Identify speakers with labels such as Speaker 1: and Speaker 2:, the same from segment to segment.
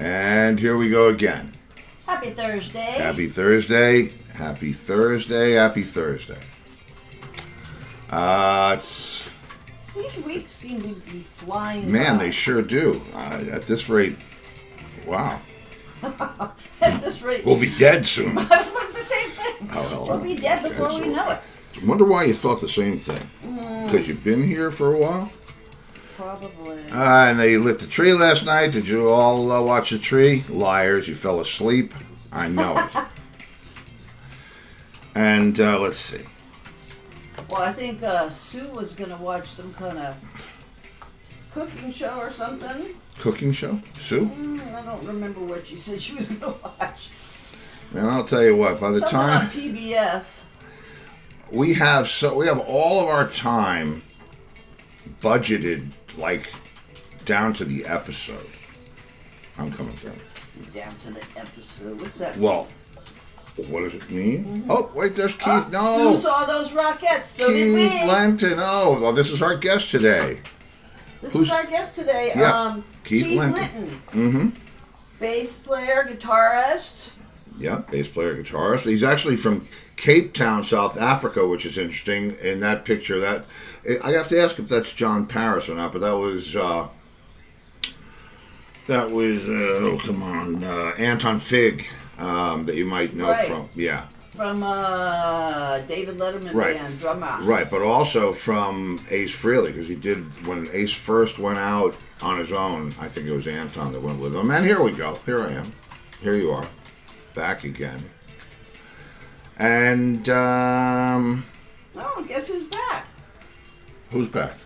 Speaker 1: And here we go again.
Speaker 2: Happy Thursday.
Speaker 1: Happy Thursday. Happy Thursday. Happy Thursday.
Speaker 2: These weeks seem to be flying
Speaker 1: Man,
Speaker 2: by.
Speaker 1: they sure do. At this rate, wow.
Speaker 2: At this rate.
Speaker 1: We'll be dead soon.
Speaker 2: I was like the same thing.
Speaker 1: Oh, hell,
Speaker 2: we'll be dead before we know it.
Speaker 1: I wonder why you thought the same thing. Because you've been here for a while?
Speaker 2: Probably.
Speaker 1: And they lit the tree last night. Did you all watch the tree? Liars, you fell asleep. I know it. And let's see.
Speaker 2: Well, I think Sue was going to watch some kind of cooking show or something.
Speaker 1: Cooking show? Sue?
Speaker 2: I don't remember what she said she was going to watch.
Speaker 1: Man, I'll tell you what. By the
Speaker 2: something
Speaker 1: time
Speaker 2: on PBS,
Speaker 1: we have all of our time budgeted like down to the episode. I'm coming down.
Speaker 2: Down to the episode. What's that?
Speaker 1: Well, what does it mean?
Speaker 2: Mm-hmm.
Speaker 1: Oh, wait, there's Keith. No.
Speaker 2: Sue saw those Rockettes. So
Speaker 1: Keith
Speaker 2: did we.
Speaker 1: Lenton. Oh, well, this is our guest today.
Speaker 2: This is our guest today.
Speaker 1: Yeah, Keith
Speaker 2: Linton.
Speaker 1: Linton. Mm-hmm.
Speaker 2: Bass player, guitarist.
Speaker 1: Yeah, bass player, guitarist. He's actually from Cape Town, South Africa, which is interesting. In that picture, I have to ask if that's John Paris or not, but that was oh come on, Anton Fig, that you might know from
Speaker 2: from David Letterman band, drummer.
Speaker 1: Right, but also from Ace Frehley, because he did when Ace first went out on his own. I think it was Anton that went with him. And here we go. Here I am. Here you are. Back again. And
Speaker 2: oh, guess who's back?
Speaker 1: Who's back?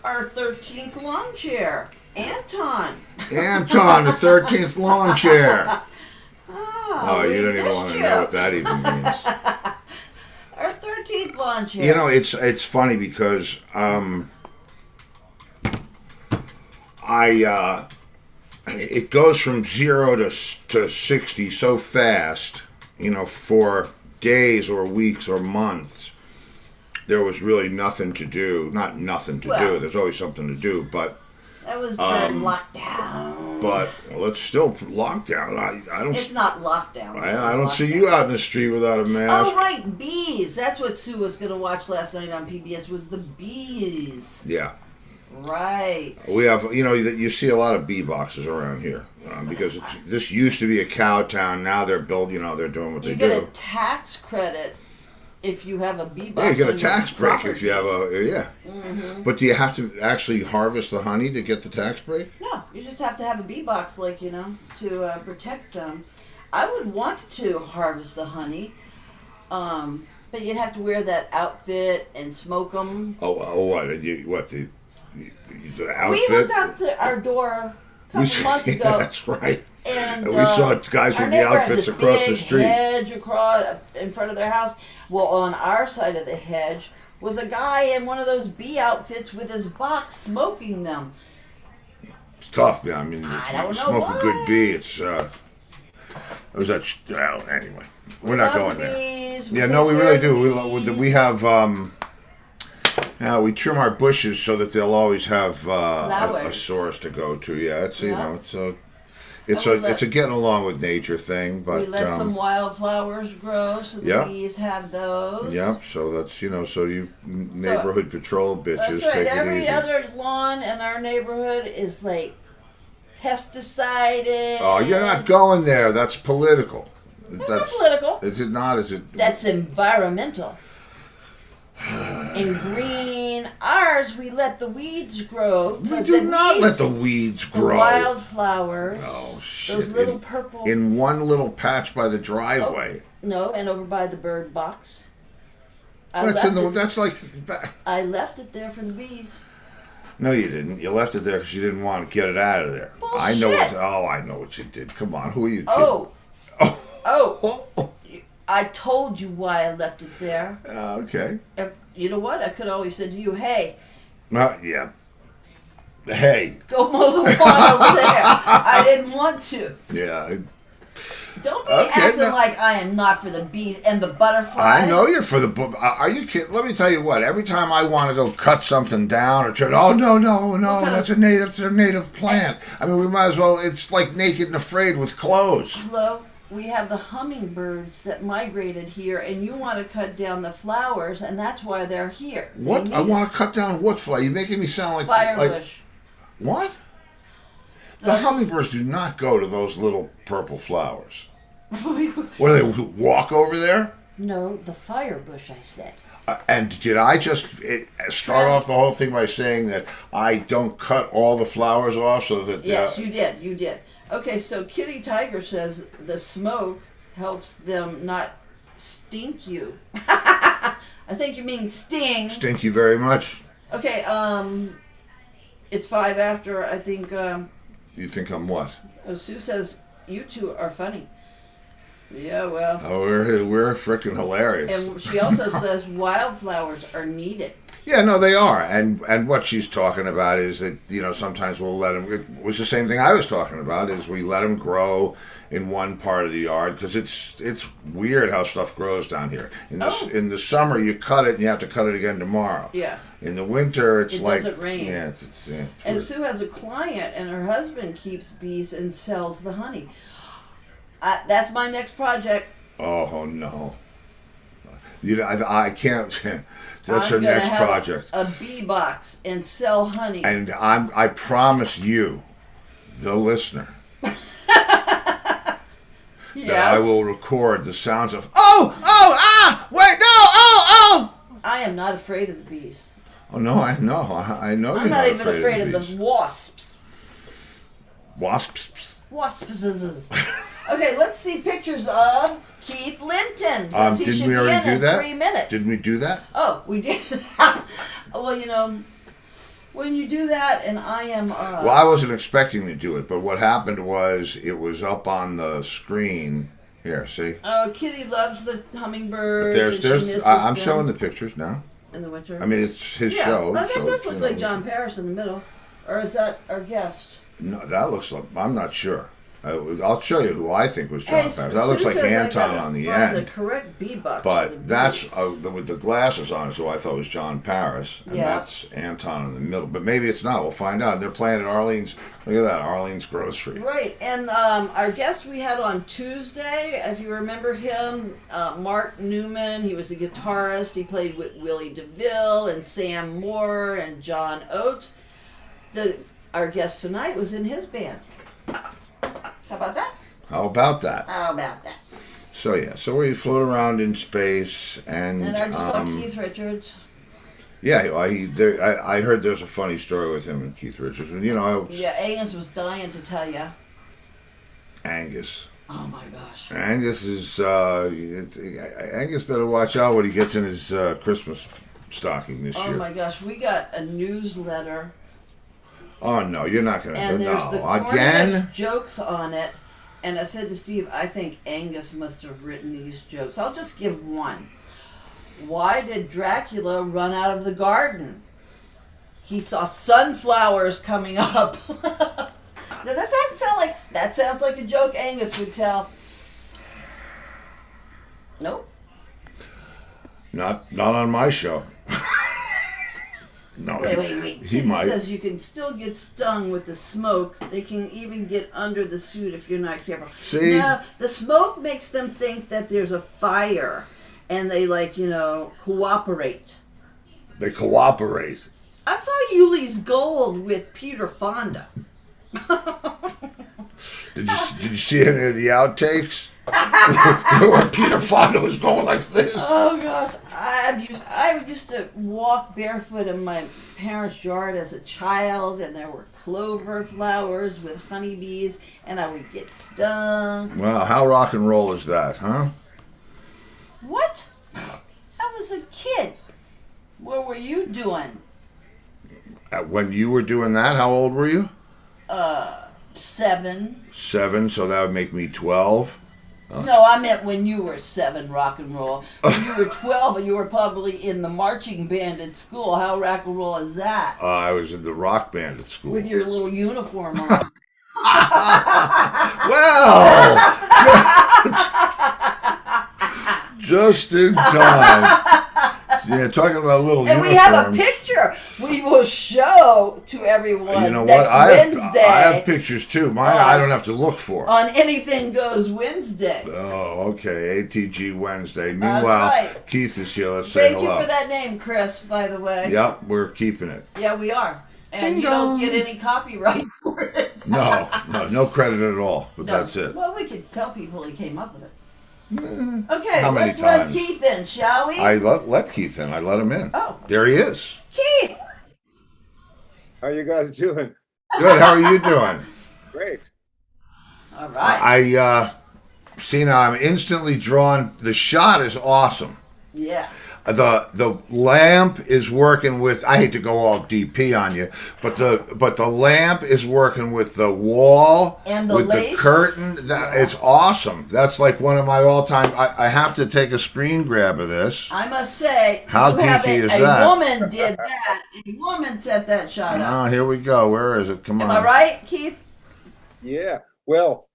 Speaker 2: Our 13th lawn chair, Anton.
Speaker 1: Anton, the 13th lawn chair.
Speaker 2: Oh,
Speaker 1: you don't even want to know what that even means.
Speaker 2: Our 13th lawn chair.
Speaker 1: You know, it's funny because it goes from 0 to 60 so fast. You know, for days or weeks or months, there was really nothing to do. Not nothing to do. There's always something to do, but
Speaker 2: that was during lockdown.
Speaker 1: But it's still lockdown. I don't.
Speaker 2: It's not lockdown.
Speaker 1: I don't see you out in the street without a mask.
Speaker 2: Oh right, bees. That's what Sue was going to watch last night on PBS. Was the bees.
Speaker 1: Yeah.
Speaker 2: Right.
Speaker 1: We have, you see a lot of bee boxes around here because this used to be a cow town. Now they're building, they're doing what they do.
Speaker 2: You get a tax credit if you have a bee box.
Speaker 1: Yeah, you get a tax break if you have
Speaker 2: Mm-hmm.
Speaker 1: But do you have to actually harvest the honey to get the tax break?
Speaker 2: No, you just have to have a bee box, to protect them. I would want to harvest the honey, but you'd have to wear that outfit and smoke them.
Speaker 1: Oh, what? The outfit?
Speaker 2: We looked out our door a couple months ago.
Speaker 1: Yeah, that's right.
Speaker 2: And
Speaker 1: we saw guys with the outfits across the street.
Speaker 2: Hedge across in front of their house. Well, on our side of the hedge was a guy in one of those bee outfits with his box smoking them.
Speaker 1: It's tough, man. I mean,
Speaker 2: I don't know
Speaker 1: smoke
Speaker 2: why.
Speaker 1: a good bee. It's was that? Anyway, we're not going there.
Speaker 2: Bees.
Speaker 1: Yeah, no, we really do. We have. We trim our bushes so that they'll always have a source to go to. Yeah, it's it's a getting along with nature thing. But
Speaker 2: we let some wildflowers grow so the bees have those.
Speaker 1: Yep. So that's so you neighborhood patrol bitches
Speaker 2: that's right.
Speaker 1: take it
Speaker 2: Every
Speaker 1: easy.
Speaker 2: other lawn in our neighborhood is like pesticided.
Speaker 1: Oh, you're not going there. That's political.
Speaker 2: That's not political.
Speaker 1: Is it not? Is it?
Speaker 2: That's environmental. In green, ours we let the weeds grow.
Speaker 1: We do not let the weeds grow.
Speaker 2: The wildflowers.
Speaker 1: Oh shit!
Speaker 2: Those little purple.
Speaker 1: In one little patch by the driveway.
Speaker 2: Oh, no, and over by the bird box.
Speaker 1: That's like.
Speaker 2: I left it there for the bees.
Speaker 1: No, you didn't. You left it there because you didn't want to get it out of there.
Speaker 2: Bullshit.
Speaker 1: I know what you did. Come on, who are you kidding?
Speaker 2: Oh. I told you why I left it there.
Speaker 1: Okay.
Speaker 2: You know what? I could always said to you, hey,
Speaker 1: Yeah. Hey.
Speaker 2: go mow the lawn over there. I didn't want to.
Speaker 1: Yeah.
Speaker 2: Don't be acting like I am not for the bees and the butterflies.
Speaker 1: I know you're for the. Are you kidding? Let me tell you what. Every time I want to go cut something down or try, oh no, that's a native plant. I mean, we might as well. It's like Naked and Afraid with clothes.
Speaker 2: Hello, we have the hummingbirds that migrated here, and you want to cut down the flowers, and that's why they're here.
Speaker 1: What? I want to cut down what flower? You're making me sound like
Speaker 2: firebush.
Speaker 1: What? The hummingbirds do not go to those little purple flowers. What do they walk over there?
Speaker 2: No, the firebush, I said.
Speaker 1: And did I just start off the whole thing by saying that I don't cut all the flowers off so that...
Speaker 2: Yes, you did. Okay, so Kitty Tiger says the smoke helps them not stink you. I think you mean sting.
Speaker 1: Stink you very much.
Speaker 2: Okay, it's 5 after, I think...
Speaker 1: You think I'm what?
Speaker 2: Sue says, you two are funny. Yeah, well.
Speaker 1: Oh, we're freaking hilarious.
Speaker 2: And she also says wildflowers are needed.
Speaker 1: Yeah, no, they are. And what she's talking about is that, sometimes we'll let them... It was the same thing I was talking about, is we let them grow in one part of the yard, because it's weird how stuff grows down here. In the summer, you cut it, and you have to cut it again tomorrow.
Speaker 2: Yeah.
Speaker 1: In the winter, it
Speaker 2: doesn't rain.
Speaker 1: Yeah, it's
Speaker 2: and
Speaker 1: weird. Sue
Speaker 2: has a client, and her husband keeps bees and sells the honey. That's my next project.
Speaker 1: Oh no! I can't. That's her next project.
Speaker 2: A bee box and sell honey.
Speaker 1: And I promise you, the listener, that I will record the sounds of wait.
Speaker 2: I am not afraid of the bees.
Speaker 1: Oh no, I know. I know you're
Speaker 2: I'm not even afraid
Speaker 1: of
Speaker 2: the wasps.
Speaker 1: Wasps.
Speaker 2: Okay, let's see pictures of Keith Linton.
Speaker 1: Didn't we already do that?
Speaker 2: 3 minutes.
Speaker 1: Didn't we do that?
Speaker 2: Oh, we did. Well, when you do that, and I am...
Speaker 1: Well, I wasn't expecting to do it, but what happened was it was up on the screen. Here, see?
Speaker 2: Oh, Kitty loves the hummingbirds.
Speaker 1: I'm showing the pictures now.
Speaker 2: In the winter?
Speaker 1: I mean, it's his show.
Speaker 2: Well, that does look like John Paris in the middle. Or is that our guest?
Speaker 1: No, that looks like... I'm not sure. I'll show you who I think was John Paris. That looks like Anton on the end.
Speaker 2: The correct bee box.
Speaker 1: But that's with the glasses on, so I thought it was John Paris, and that's Anton in the middle. But maybe it's not. We'll find out. They're playing at Arlene's. Look at that, Arlene's Grocery.
Speaker 2: Right, and our guest we had on Tuesday, if you remember him, Mark Newman. He was the guitarist. He played with Willie DeVille and Sam Moore and John Oates. Our guest tonight was in his band. How about that?
Speaker 1: So we float around in space, and
Speaker 2: I just saw Keith Richards.
Speaker 1: Yeah, I heard there's a funny story with him and Keith Richards, and
Speaker 2: Angus was dying to tell you.
Speaker 1: Angus.
Speaker 2: Oh my gosh.
Speaker 1: Angus is Angus better watch out what he gets in his Christmas stocking this year.
Speaker 2: Oh my gosh, we got a newsletter.
Speaker 1: Oh no, you're not gonna.
Speaker 2: And there's the corniest jokes on it. And I said to Steve, I think Angus must have written these jokes. I'll just give one. Why did Dracula run out of the garden? He saw sunflowers coming up. Now does that sound like sounds like a joke Angus would tell? Nope.
Speaker 1: Not on my show. No,
Speaker 2: wait.
Speaker 1: He might.
Speaker 2: Says you can still get stung with the smoke. They can even get under the suit if you're not careful.
Speaker 1: See?
Speaker 2: No, the smoke makes them think that there's a fire, and they cooperate.
Speaker 1: They cooperate.
Speaker 2: I saw Yuli's Gold with Peter Fonda.
Speaker 1: Did you see any of the outtakes? Where Peter Fonda was going like this.
Speaker 2: Oh gosh, I used to walk barefoot in my parents' yard as a child, and there were clover flowers with honeybees, and I would get stung.
Speaker 1: Well, how rock and roll is that, huh?
Speaker 2: What? I was a kid. What were you doing?
Speaker 1: When you were doing that, how old were you?
Speaker 2: 7.
Speaker 1: 7, so that would make me 12.
Speaker 2: No, I meant when you were 7, rock and roll. When you were 12 and you were probably in the marching band at school. How rock and roll is that?
Speaker 1: I was in the rock band at school.
Speaker 2: With your little uniform on.
Speaker 1: Well, just in time. Yeah, talking about little
Speaker 2: and
Speaker 1: uniforms.
Speaker 2: we have a picture we will show to everyone
Speaker 1: You know
Speaker 2: next
Speaker 1: what?
Speaker 2: Wednesday.
Speaker 1: I have pictures too. Mine I don't have to look for.
Speaker 2: On Anything Goes Wednesday.
Speaker 1: Oh, okay. ATG Wednesday.
Speaker 2: That's
Speaker 1: Meanwhile,
Speaker 2: right.
Speaker 1: Keith is here. Let's say
Speaker 2: Thank
Speaker 1: hello.
Speaker 2: you for that name, Chris, by the way.
Speaker 1: Yep, we're keeping it.
Speaker 2: Yeah, we are. And
Speaker 1: Ding
Speaker 2: you don't
Speaker 1: dong.
Speaker 2: get any copyright for it.
Speaker 1: No credit at all. But
Speaker 2: No.
Speaker 1: that's it.
Speaker 2: Well, we could tell people he came up with it. Okay,
Speaker 1: How many
Speaker 2: let's let
Speaker 1: times?
Speaker 2: Keith in, shall we?
Speaker 1: I let Keith in. I let him in.
Speaker 2: Oh.
Speaker 1: There he is.
Speaker 2: Keith!
Speaker 3: How you guys doing?
Speaker 1: Good. How are you doing?
Speaker 3: Great.
Speaker 2: All right.
Speaker 1: I see now. I'm instantly drawn. The shot is awesome.
Speaker 2: Yeah.
Speaker 1: The lamp is working with. I hate to go all DP on you, but the lamp is working with the wall
Speaker 2: And the
Speaker 1: with
Speaker 2: lace.
Speaker 1: the curtain. It's awesome. That's like one of my all-time. I have to take a screen grab of this.
Speaker 2: I must say,
Speaker 1: How
Speaker 2: you have
Speaker 1: geeky
Speaker 2: a,
Speaker 1: is
Speaker 2: a
Speaker 1: that?
Speaker 2: woman did that. A woman set that shot up.
Speaker 1: Oh, here we go. Where is it? Come
Speaker 2: Am
Speaker 1: on.
Speaker 2: I right, Keith?
Speaker 3: Yeah. Well,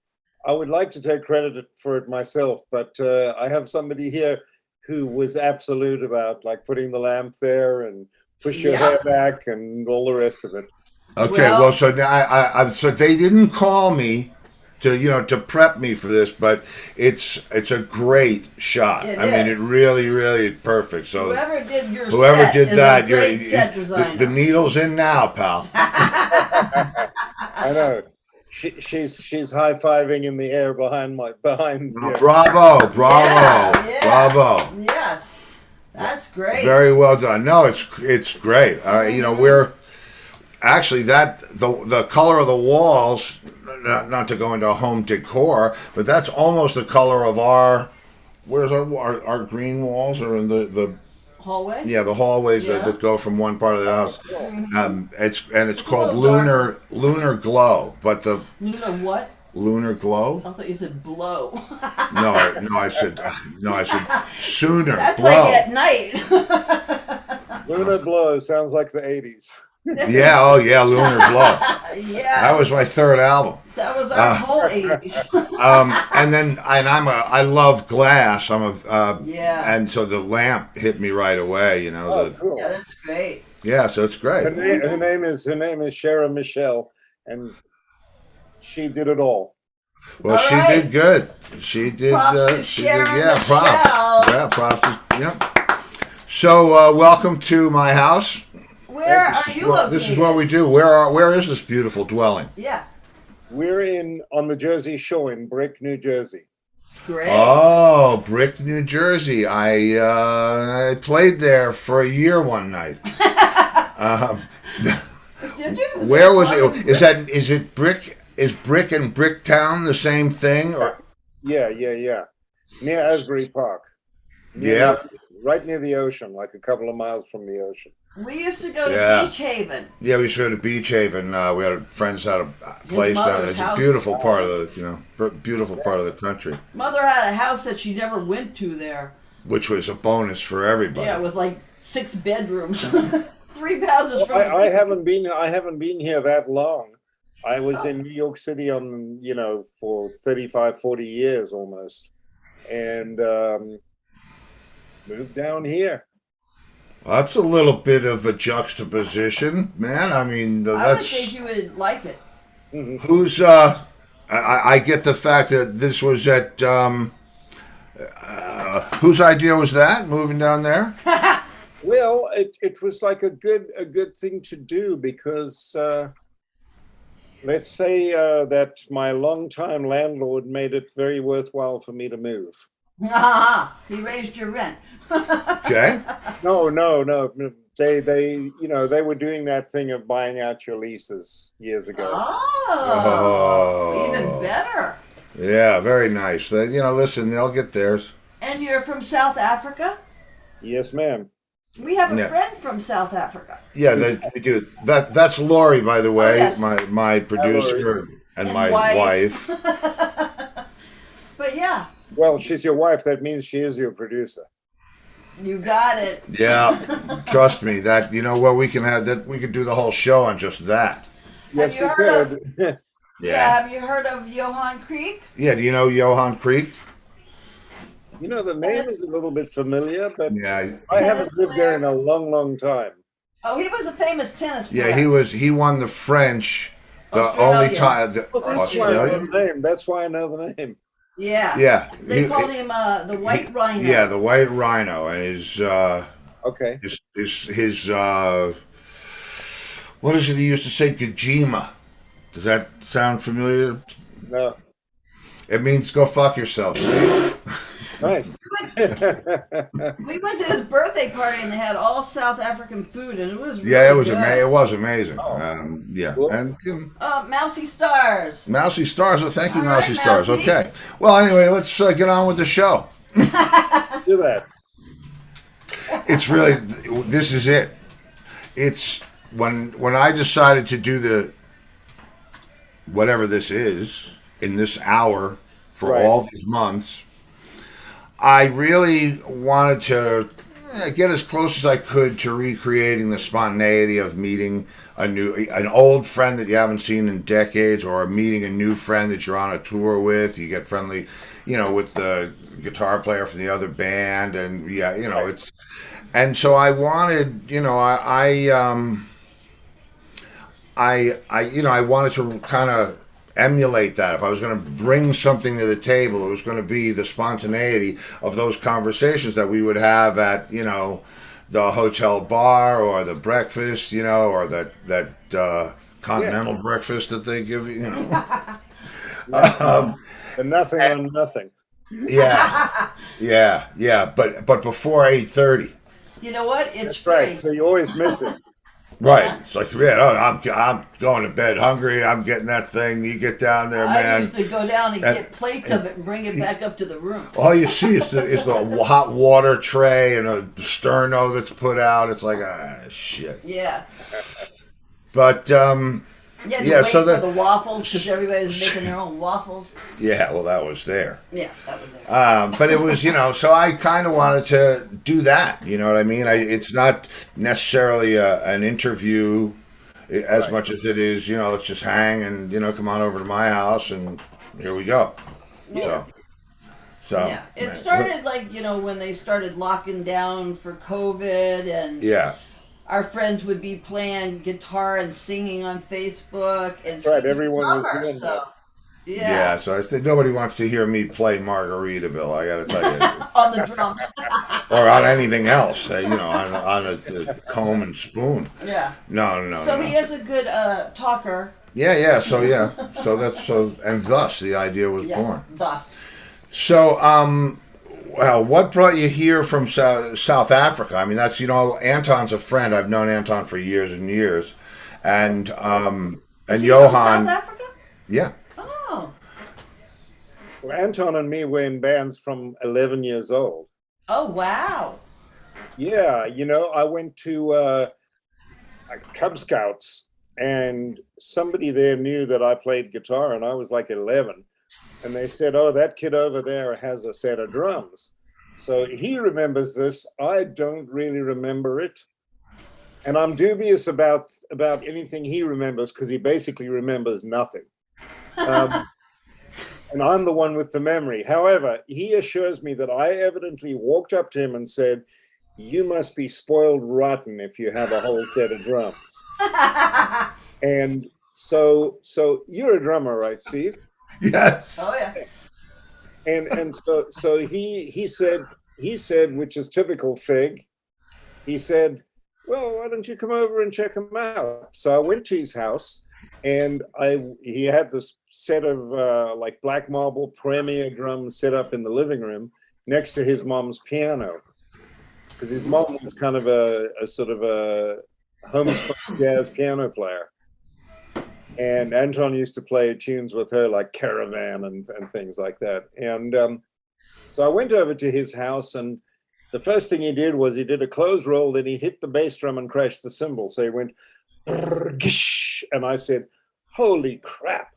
Speaker 3: I would like to take credit for it myself, but I have somebody here who was absolute about like putting the lamp there and push your hair back and all the rest of it.
Speaker 1: Okay, well, so now so they didn't call me to prep me for this, but it's a great shot.
Speaker 2: It
Speaker 1: I mean,
Speaker 2: is.
Speaker 1: it really is perfect. So
Speaker 2: Whoever did your
Speaker 1: whoever
Speaker 2: set
Speaker 1: did
Speaker 2: is
Speaker 1: that,
Speaker 2: a great set designer.
Speaker 1: the needle's in now, pal.
Speaker 3: I know. She's high-fiving in the air behind here.
Speaker 1: Bravo,
Speaker 2: Yeah.
Speaker 1: bravo.
Speaker 2: Yes, that's great.
Speaker 1: Very well done. No, it's great. We're actually the color of the walls. Not to go into home decor, but that's almost the color of our. Where's our green walls are in the
Speaker 2: hallway.
Speaker 1: Yeah, the hallways
Speaker 2: Yeah.
Speaker 1: that go from one part of the house. It's called
Speaker 2: a little
Speaker 1: lunar glow, but the
Speaker 2: Lunar what?
Speaker 1: lunar glow.
Speaker 2: I thought you said blow.
Speaker 1: I said sooner
Speaker 2: That's
Speaker 1: glow.
Speaker 2: like at night.
Speaker 3: Lunar Blow sounds like the 80s.
Speaker 1: Yeah, oh yeah, lunar glow.
Speaker 2: Yeah.
Speaker 1: That was my third album.
Speaker 2: That was our whole 80s.
Speaker 1: I love glass.
Speaker 2: Yeah.
Speaker 1: And so the lamp hit me right away.
Speaker 3: Cool.
Speaker 2: Yeah, that's great.
Speaker 1: Yeah, so it's great.
Speaker 3: Her name is Shara Michelle, and she did it all.
Speaker 1: Well,
Speaker 2: All
Speaker 1: she
Speaker 2: right.
Speaker 1: did good. She did.
Speaker 2: Props to
Speaker 1: She
Speaker 2: Sharon
Speaker 1: did. Yeah,
Speaker 2: Michelle.
Speaker 1: props. Yeah, props. Yep. So, welcome to my house.
Speaker 2: Where are you located?
Speaker 1: This is what we do. Where is this beautiful dwelling?
Speaker 2: Yeah.
Speaker 3: We're on the Jersey Shore in Brick, New Jersey.
Speaker 2: Great.
Speaker 1: Oh, Brick, New Jersey. I played there for a year one night.
Speaker 2: Did you?
Speaker 1: Where was it? Is it Brick? Is Brick and Bricktown the same thing? Or
Speaker 3: Yeah. Near Asbury Park. Right near the ocean, like a couple of miles from the ocean.
Speaker 2: We used to go to Beach Haven.
Speaker 1: yeah, we used to go to Beach Haven. We had friends had a place down there.
Speaker 2: mother's
Speaker 1: It's a
Speaker 2: house.
Speaker 1: beautiful part of beautiful part of the country,
Speaker 2: Mother had a house that she never went to there.
Speaker 1: which was a bonus for everybody.
Speaker 2: Yeah, with like 6 bedrooms. 3 houses from
Speaker 3: I haven't been here that long. I was in New York City for 35, 40 years almost, and moved down here.
Speaker 1: Well, that's a little bit of a juxtaposition, man. I mean,
Speaker 2: I would
Speaker 1: that's
Speaker 2: think you would like it.
Speaker 1: who's. I get the fact that this was at. Whose idea was that? Moving down there.
Speaker 3: Well, it was like a good thing to do because let's say that my longtime landlord made it very worthwhile for me to move.
Speaker 2: He raised your rent.
Speaker 1: Okay.
Speaker 3: No. They were doing that thing of buying out your leases years ago.
Speaker 2: Oh, even better.
Speaker 1: Yeah, very nice. Listen, they'll get theirs.
Speaker 2: And you're from South Africa?
Speaker 3: Yes, ma'am.
Speaker 2: We have a friend from South Africa.
Speaker 1: Yeah, they do. That's Lori, by the way,
Speaker 2: yes.
Speaker 1: my producer and my wife.
Speaker 2: But yeah,
Speaker 3: Well, she's your wife. That means she is your producer.
Speaker 2: You got it.
Speaker 1: Yeah, trust me. That we can have that. We could do the whole show on just that.
Speaker 3: Yes, we could.
Speaker 2: Yeah. Have you heard of Johan Creek?
Speaker 1: Yeah. Do you know Johan Creek?
Speaker 3: The name is a little bit familiar, but
Speaker 1: Yeah,
Speaker 3: I haven't lived there in a long, long time.
Speaker 2: Oh, he was a famous tennis player.
Speaker 1: Yeah, he won the French. The
Speaker 2: Australian.
Speaker 1: only time.
Speaker 3: That's why I know the name. That's why I know the name.
Speaker 2: Yeah.
Speaker 1: Yeah.
Speaker 2: They called him the White Rhino.
Speaker 1: Yeah, the White Rhino, and his
Speaker 3: okay.
Speaker 1: His what is it he used to say? Gajima. Does that sound familiar?
Speaker 3: No.
Speaker 1: It means go fuck yourself.
Speaker 3: Nice.
Speaker 2: We went to his birthday party and they had all South African food and it was really
Speaker 1: it was
Speaker 2: good.
Speaker 1: It was amazing.
Speaker 3: Oh.
Speaker 1: Yeah,
Speaker 3: cool.
Speaker 1: and
Speaker 2: Mousy Stars.
Speaker 1: Mousy Stars. Well, thank you,
Speaker 2: All
Speaker 1: Mousy
Speaker 2: right,
Speaker 1: Stars.
Speaker 2: Mousy.
Speaker 1: Okay. Well, anyway, let's get on with the show.
Speaker 3: Do that.
Speaker 1: It's really this is it. It's when I decided to do the whatever this is in this hour for
Speaker 3: Right.
Speaker 1: all these months. I really wanted to get as close as I could to recreating the spontaneity of meeting an old friend that you haven't seen in decades, or meeting a new friend that you're on a tour with. You get friendly, with the guitar player from the other band, and it's. And so I wanted, I wanted to kind of emulate that. If I was going to bring something to the table, it was going to be the spontaneity of those conversations that we would have at, the hotel bar or the breakfast, or that continental breakfast that they give you,
Speaker 3: And nothing on nothing.
Speaker 1: Yeah. But before 8:30.
Speaker 2: You know what? It's
Speaker 3: That's
Speaker 2: free.
Speaker 3: right. So you always miss it.
Speaker 1: Right. It's like, man, I'm going to bed hungry. I'm getting that thing. You get down there,
Speaker 2: I
Speaker 1: man.
Speaker 2: used to go down and get plates of it and bring it back up to the room.
Speaker 1: All you see is the hot water tray and a sterno that's put out. It's like, shit.
Speaker 2: Yeah.
Speaker 1: But
Speaker 2: Yeah,
Speaker 1: yeah,
Speaker 2: wait
Speaker 1: so
Speaker 2: for the waffles because everybody was making their own waffles.
Speaker 1: Yeah, well, that was there.
Speaker 2: Yeah, that was there.
Speaker 1: But it was, so I kind of wanted to do that. You know what I mean? It's not necessarily an interview as much as it is, let's just hang and, come on over to my house and here we go.
Speaker 2: Yeah.
Speaker 1: So
Speaker 2: yeah, it started when they started locking down for COVID and
Speaker 1: yeah.
Speaker 2: Our friends would be playing guitar and singing on Facebook, and
Speaker 3: Right, everyone was doing that.
Speaker 1: Yeah, so I think nobody wants to hear me play Margaritaville. I got to tell you,
Speaker 2: on the drums,
Speaker 1: or on anything else. On a comb and spoon.
Speaker 2: Yeah.
Speaker 1: No.
Speaker 2: So he is a good talker.
Speaker 1: Yeah. So and thus the idea was born.
Speaker 2: Thus.
Speaker 1: So well, what brought you here from South Africa? I mean, that's Anton's a friend. I've known Anton for years and years, and
Speaker 2: Is he
Speaker 1: Johan.
Speaker 2: from South Africa?
Speaker 1: Yeah.
Speaker 2: Oh.
Speaker 3: Well, Anton and me were in bands from 11 years old.
Speaker 2: Oh wow.
Speaker 3: Yeah, I went to Cub Scouts, and somebody there knew that I played guitar, and I was like 11. And they said, "Oh, that kid over there has a set of drums." So he remembers this. I don't really remember it. And I'm dubious about anything he remembers because he basically remembers nothing. And I'm the one with the memory. However, he assures me that I evidently walked up to him and said, "You must be spoiled rotten if you have a whole set of drums." And so you're a drummer, right, Steve?
Speaker 1: Yes.
Speaker 2: Oh yeah.
Speaker 3: And so he said, which is typical Fig, he said, "Well, why don't you come over and check him out?" So I went to his house, and he had this set of like black marble Premier drums set up in the living room next to his mom's piano, because his mom was kind of a sort of a homespun jazz piano player. And Anton used to play tunes with her like Caravan and things like that. And so I went over to his house, and the first thing he did was he did a closed roll, then he hit the bass drum and crashed the cymbal. So he went, brrr, and I said, "Holy crap.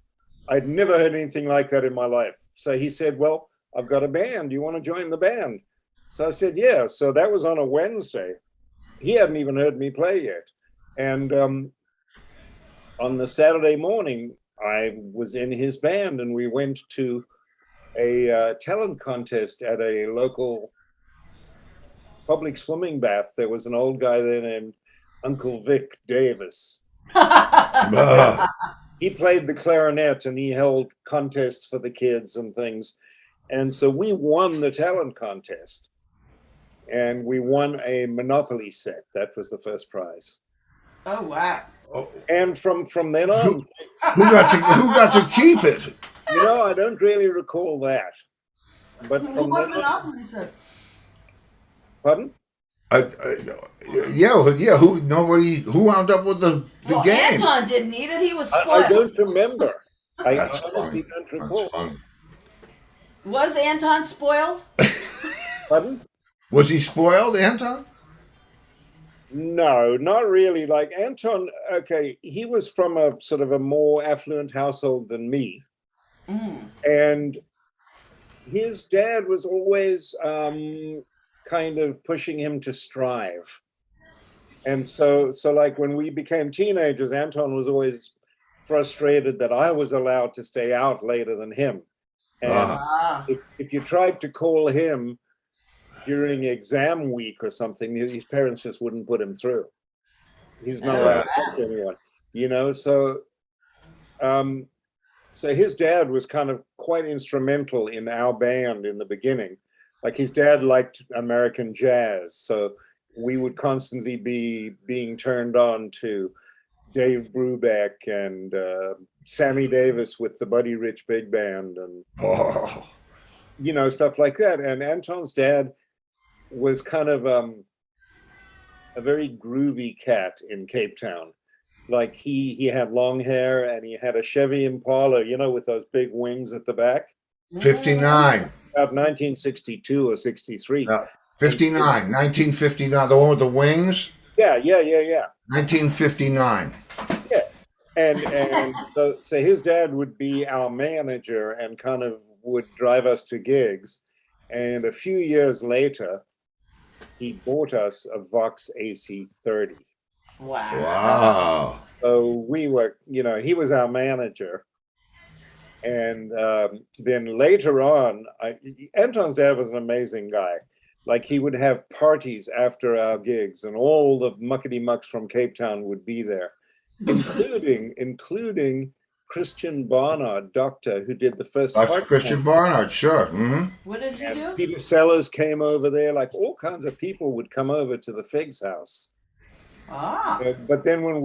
Speaker 3: I'd never heard anything like that in my life." So he said, "Well, I've got a band. You want to join the band? So I said, yeah. So that was on a Wednesday. He hadn't even heard me play yet. And on the Saturday morning, I was in his band, and we went to a talent contest at a local public swimming bath. There was an old guy there named Uncle Vic Davis. He played the clarinet, and he held contests for the kids and things. And so we won the talent contest, and we won a Monopoly set. That was the first prize.
Speaker 2: Oh, wow.
Speaker 3: And from then on,
Speaker 1: who got to keep it?
Speaker 3: You know, I don't really recall that. But from
Speaker 2: What
Speaker 3: then
Speaker 2: Monopoly set?
Speaker 3: Pardon?
Speaker 1: Yeah. Who wound up with the game?
Speaker 2: Anton didn't eat it. He was spoiled.
Speaker 3: I don't remember.
Speaker 1: That's
Speaker 3: I
Speaker 1: funny.
Speaker 3: don't recall.
Speaker 1: That's funny.
Speaker 2: Was Anton spoiled?
Speaker 3: Pardon?
Speaker 1: Was he spoiled, Anton?
Speaker 3: No, not really. Like Anton, okay, he was from a sort of a more affluent household than me. And his dad was always kind of pushing him to strive. And so like when we became teenagers, Anton was always frustrated that I was allowed to stay out later than him. And if you tried to call him during exam week or something, his parents just wouldn't put him through. He's not allowed to talk to anyone, you know. So his dad was kind of quite instrumental in our band in the beginning. Like his dad liked American jazz, so we would constantly be being turned on to Dave Brubeck and Sammy Davis with the Buddy Rich Big Band, and you know, stuff like that. And Anton's dad was kind of a very groovy cat in Cape Town. Like he had long hair, and he had a Chevy Impala, you know, with those big wings at the back.
Speaker 1: 59.
Speaker 3: About 1962 or 63.
Speaker 1: 59, 1959. The one with the wings?
Speaker 3: Yeah.
Speaker 1: 1959.
Speaker 3: Yeah. And so his dad would be our manager and kind of would drive us to gigs. And a few years later, he bought us a Vox AC30.
Speaker 2: Wow.
Speaker 3: So we were, you know, he was our manager. And then later on, Anton's dad was an amazing guy. Like he would have parties after our gigs, and all the muckety mucks from Cape Town would be there, including Christian Barnard, doctor, who did the first.
Speaker 1: Christian Barnard, sure. Mm-hmm.
Speaker 2: What did he do?
Speaker 3: Peter Sellers came over there. Like all kinds of people would come over to the Figs house. But then when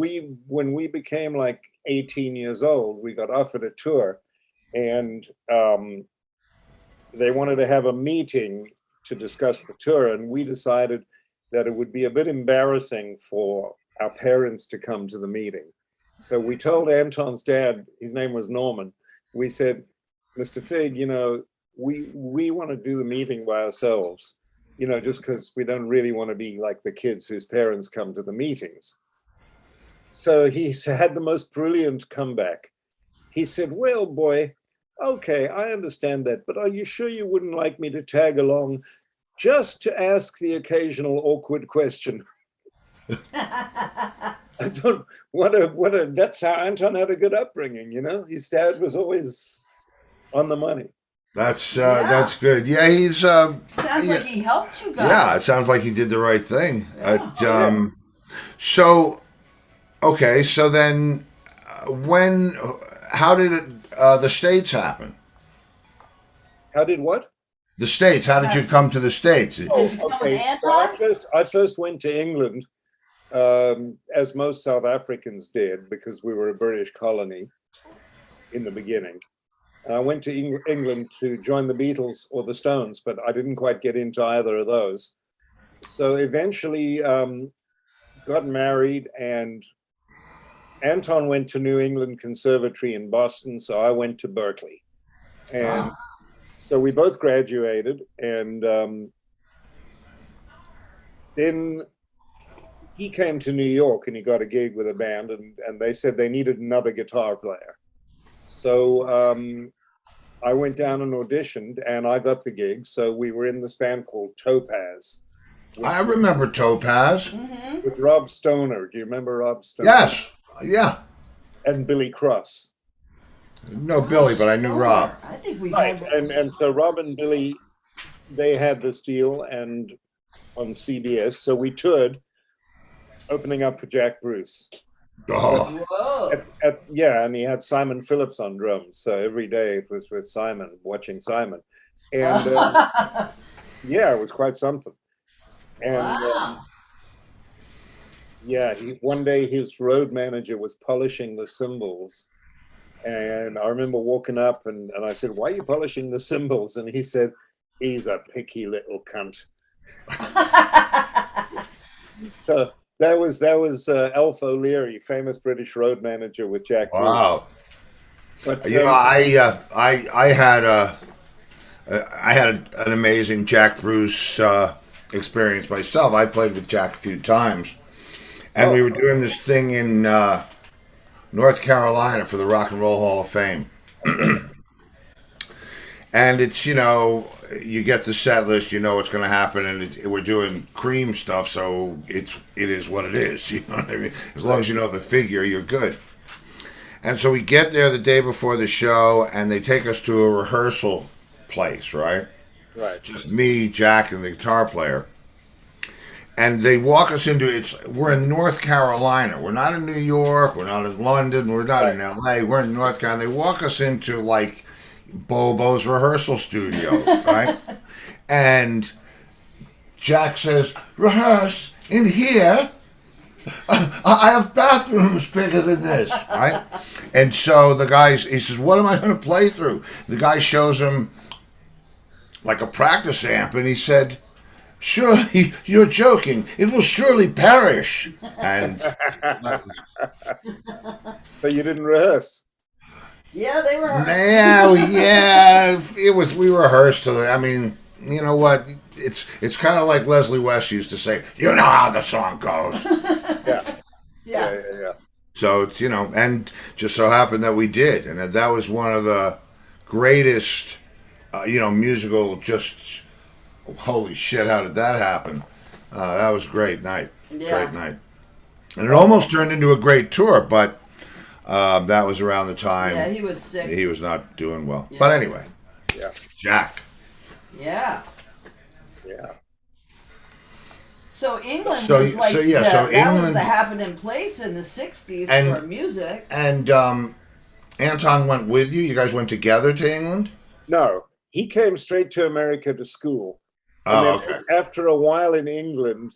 Speaker 3: we became like 18 years old, we got offered a tour, and they wanted to have a meeting to discuss the tour, and we decided that it would be a bit embarrassing for our parents to come to the meeting. So we told Anton's dad, his name was Norman, we said, Mr. Fig, you know, we want to do the meeting by ourselves, you know, just because we don't really want to be like the kids whose parents come to the meetings. So he had the most brilliant comeback. He said, well, boy, okay, I understand that, but are you sure you wouldn't like me to tag along just to ask the occasional awkward question? I thought, that's how Anton had a good upbringing, you know? His dad was always on the money.
Speaker 1: That's good. Yeah, he's...
Speaker 2: sounds like he helped you guys.
Speaker 1: Yeah, it sounds like he did the right thing. Yeah. So then how did the States happen?
Speaker 3: How did what?
Speaker 1: The States. How did you come to the States?
Speaker 2: Did you come with Anton?
Speaker 3: So I first went to England, as most South Africans did, because we were a British colony in the beginning. I went to England to join the Beatles or the Stones, but I didn't quite get into either of those. So eventually got married, and Anton went to New England Conservatory in Boston, so I went to Berkeley. And so we both graduated, and then he came to New York and he got a gig with a band, and they said they needed another guitar player. So I went down and auditioned, and I got the gig. So we were in this band called Topaz with,
Speaker 1: I remember Topaz.
Speaker 2: Mm-hmm.
Speaker 3: with Rob Stoner. Do you remember Rob Stoner?
Speaker 1: Yes. Yeah.
Speaker 3: And Billy Cross.
Speaker 1: No Billy, but I knew Rob.
Speaker 2: I think we've
Speaker 3: Right.
Speaker 2: had
Speaker 3: And so Rob and Billy, they had this deal and on CBS. So we toured, opening up for Jack Bruce.
Speaker 1: Oh.
Speaker 2: Whoa.
Speaker 3: Yeah, and he had Simon Phillips on drums. So every day it was with Simon, watching Simon. And yeah, it was quite something. And
Speaker 2: Wow.
Speaker 3: yeah, one day his road manager was polishing the cymbals. And I remember walking up and I said, "Why are you polishing the cymbals?" And he said, "He's a picky little cunt." So that was Alf O'Leary, famous British road manager with Jack Bruce.
Speaker 1: Wow.
Speaker 3: But
Speaker 1: You know, I had an amazing Jack Bruce experience myself. I played with Jack a few times, and we were doing this thing in North Carolina for the Rock and Roll Hall of Fame. And it's, you know, you get the set list, you know what's going to happen, and we're doing Cream stuff, so it is what it is. You know what I mean? As long as you know the figure, you're good. And so we get there the day before the show, and they take us to a rehearsal place, right?
Speaker 3: right.
Speaker 1: Just me, Jack, and the guitar player. And they walk us into we're in North Carolina. We're not in New York. We're not in London. We're not in LA. We're in North Carolina. They walk us into like Bobo's rehearsal studio, right? And Jack says, "Rehearse in here. I have bathrooms bigger than this," right? And so he says, "What am I going to play through?" The guy shows him like a practice amp, and he said, "Surely you're joking. It will surely perish." And
Speaker 3: So you didn't rehearse.
Speaker 2: Yeah, they were.
Speaker 1: yeah, it was. We rehearsed. I mean, you know what? It's kind of like Leslie West used to say. You know how the song goes.
Speaker 3: Yeah.
Speaker 1: So it's, you know, and just so happened that we did, and that was one of the greatest, musical. Just holy shit! How did that happen? That was a great night.
Speaker 2: Yeah.
Speaker 1: Great night. And it almost turned into a great tour, but that was around the time.
Speaker 2: Yeah, he was sick.
Speaker 1: He was not doing well.
Speaker 2: Yeah.
Speaker 1: But anyway,
Speaker 3: Yeah.
Speaker 1: Jack.
Speaker 2: Yeah.
Speaker 3: Yeah.
Speaker 2: So England
Speaker 1: So-
Speaker 2: was like
Speaker 1: so, yeah,
Speaker 2: that
Speaker 1: so
Speaker 2: was
Speaker 1: England-
Speaker 2: the happening place in the 60s
Speaker 1: And-
Speaker 2: for music.
Speaker 1: And Anton went with you. You guys went together to England.
Speaker 3: No, he came straight to America to school. And
Speaker 1: Oh,
Speaker 3: then
Speaker 1: okay.
Speaker 3: after a while in England,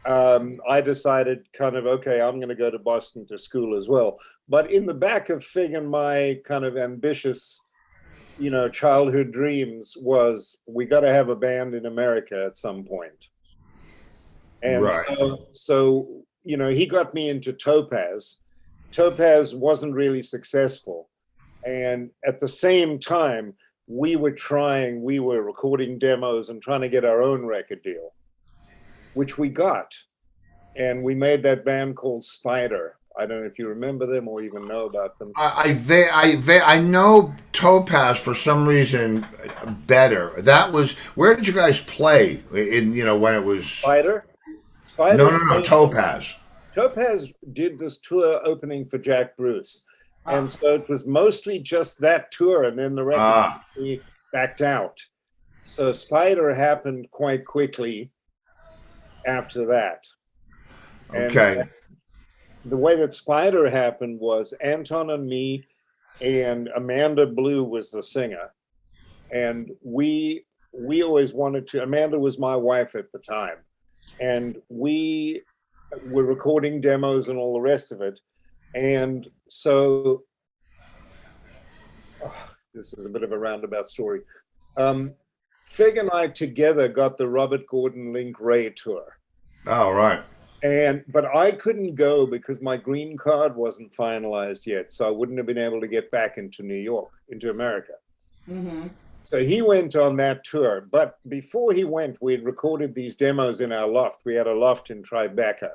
Speaker 3: I decided kind of, okay, I'm going to go to Boston to school as well. But in the back of Fig and my kind of ambitious, childhood dreams was we got to have a band in America at some point. And
Speaker 1: Right.
Speaker 3: so, he got me into Topaz. Topaz wasn't really successful. And at the same time, we were recording demos and trying to get our own record deal, which we got. And we made that band called Spider. I don't know if you remember them or even know about them.
Speaker 1: I know Topaz for some reason better. That was, where did you guys play in, when it was
Speaker 3: Spider?
Speaker 1: No, Topaz.
Speaker 3: Topaz did this tour opening for Jack Bruce. And so it was mostly just that tour, and then the record we backed out. So Spider happened quite quickly after that.
Speaker 1: Okay.
Speaker 3: And the way that Spider happened was Anton and me and Amanda Blue was the singer. And we always wanted to, Amanda was my wife at the time. And we were recording demos and all the rest of it. And so, this is a bit of a roundabout story. Fig and I together got the Robert Gordon Link Ray tour.
Speaker 1: Oh, right.
Speaker 3: But I couldn't go because my green card wasn't finalized yet. So I wouldn't have been able to get back into New York, into America.
Speaker 2: Mm-hmm.
Speaker 3: So he went on that tour. But before he went, we had recorded these demos in our loft. We had a loft in Tribeca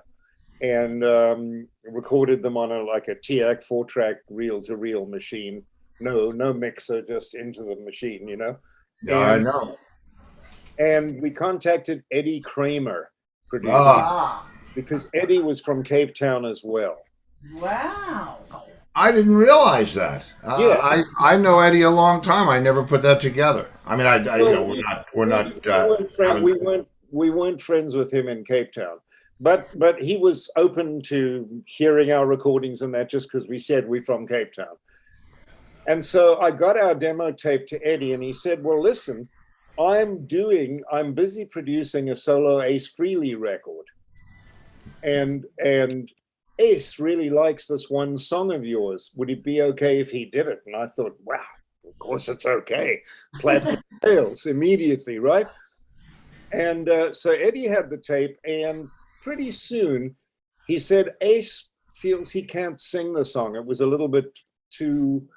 Speaker 3: and recorded them on a TAC 4-track reel-to-reel machine no mixer, just into the machine, you know.
Speaker 1: Yeah, I
Speaker 3: And
Speaker 1: know.
Speaker 3: and we contacted Eddie Kramer, producer,
Speaker 1: Ah,
Speaker 3: because Eddie was from Cape Town as well.
Speaker 2: Wow.
Speaker 1: I didn't realize that.
Speaker 3: Yeah.
Speaker 1: I know Eddie a long time. I never put that together. I mean, you know,
Speaker 3: Well,
Speaker 1: we're
Speaker 3: we,
Speaker 1: not
Speaker 3: we weren't
Speaker 1: having.
Speaker 3: we weren't friends with him in Cape Town, but he was open to hearing our recordings and that, just because we said we're from Cape Town. And so I got our demo tape to Eddie, and he said, "Well, listen, I'm busy producing a solo Ace Frehley record, and Ace really likes this one song of yours. Would it be okay if he did it?" And I thought, wow, of course it's okay. Platinum sales immediately, right? And so Eddie had the tape, and pretty soon he said Ace feels he can't sing the song. It was a little bit too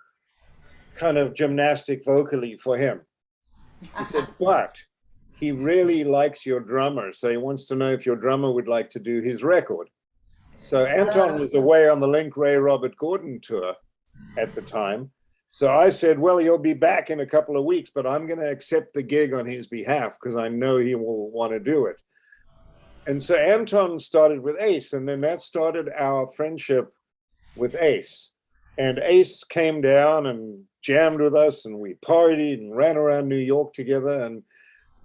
Speaker 3: kind of gymnastic vocally for him. He said, but he really likes your drummer, so he wants to know if your drummer would like to do his record. So Anton was away on the Link Ray Robert Gordon tour at the time. So I said, well, he'll be back in a couple of weeks, but I'm going to accept the gig on his behalf because I know he will want to do it. And so Anton started with Ace, and then that started our friendship with Ace. And Ace came down and jammed with us, and we partied and ran around New York together. And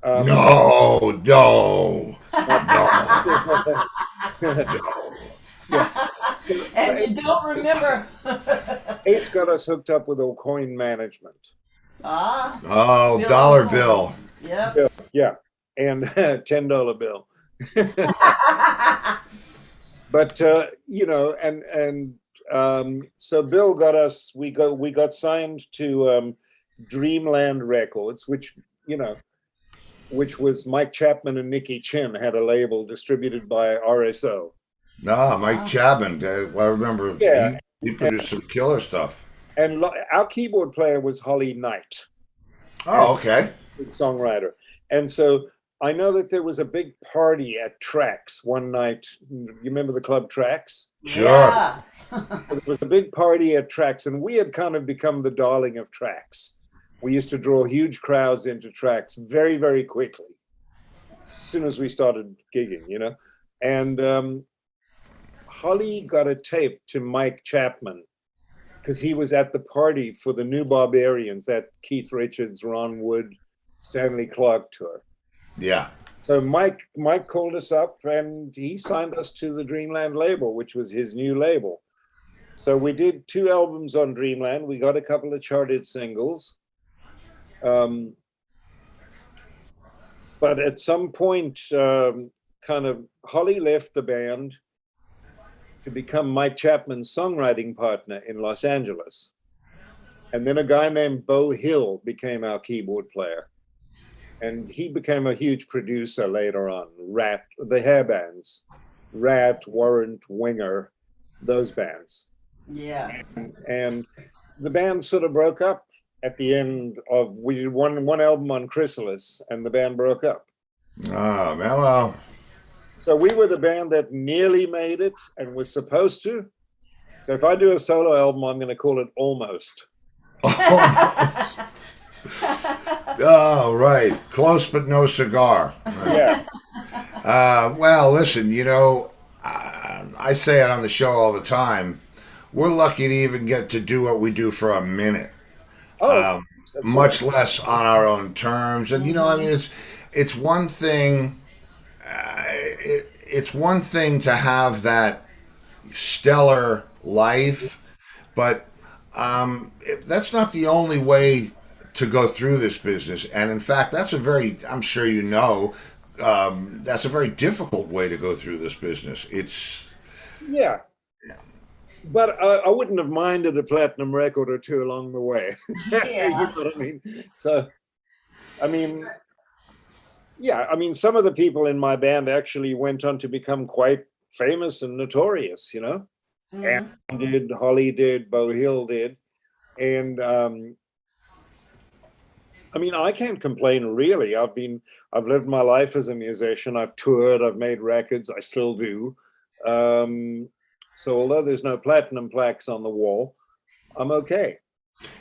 Speaker 1: No, no,
Speaker 3: yeah.
Speaker 2: And you don't remember.
Speaker 3: Ace got us hooked up with O'Coin Management.
Speaker 2: Ah.
Speaker 1: Oh, dollar bill.
Speaker 2: Yep.
Speaker 3: Yeah, and $10 bill. But you know, and so Bill got us. We got signed to Dreamland Records, which was Mike Chapman and Nicky Chin had a label distributed by RSO.
Speaker 1: No, Mike Chapman. I remember.
Speaker 3: Yeah,
Speaker 1: he produced some killer stuff.
Speaker 3: And our keyboard player was Holly Knight.
Speaker 1: Oh, okay.
Speaker 3: Songwriter. And so I know that there was a big party at Trax one night. You remember the club Trax?
Speaker 1: Sure.
Speaker 2: Yeah.
Speaker 3: There was a big party at Trax, and we had kind of become the darling of Trax. We used to draw huge crowds into Trax very, very quickly, as soon as we started gigging, you know. And Holly got a tape to Mike Chapman because he was at the party for the New Barbarians, that Keith Richards, Ron Wood, Stanley Clarke tour.
Speaker 1: Yeah.
Speaker 3: So Mike called us up, and he signed us to the Dreamland label, which was his new label. So we did 2 albums on Dreamland. We got a couple of charted singles. But at some point, kind of Holly left the band to become Mike Chapman's songwriting partner in Los Angeles. And then a guy named Bo Hill became our keyboard player. And he became a huge producer later on. Rat, the hair bands, Rat, Warrant, Winger, those bands.
Speaker 2: Yeah.
Speaker 3: And the band sort of broke up at the end of, we did one album on Chrysalis, and the band broke up.
Speaker 1: Oh, well.
Speaker 3: So we were the band that nearly made it and was supposed to. So if I do a solo album, I'm going to call it Almost.
Speaker 1: Oh, right. Close but no cigar.
Speaker 3: Yeah.
Speaker 1: Well, listen, I say it on the show all the time. We're lucky to even get to do what we do for a minute. Much less on our own terms. And, I mean, it's one thing. It's one thing to have that stellar life, but that's not the only way to go through this business. And in fact, that's I'm sure that's a very difficult way to go through this business.
Speaker 3: Yeah. But I wouldn't have minded a platinum record or 2 along the way.
Speaker 2: Yeah.
Speaker 3: You know what I mean? So, I mean, yeah, I mean, some of the people in my band actually went on to become quite famous and notorious,
Speaker 2: Mm-hmm.
Speaker 3: Anton did, Holly did, Bo Hill did. And I mean, I can't complain really. I've lived my life as a musician. I've toured, I've made records, I still do. So although there's no platinum plaques on the wall, I'm okay.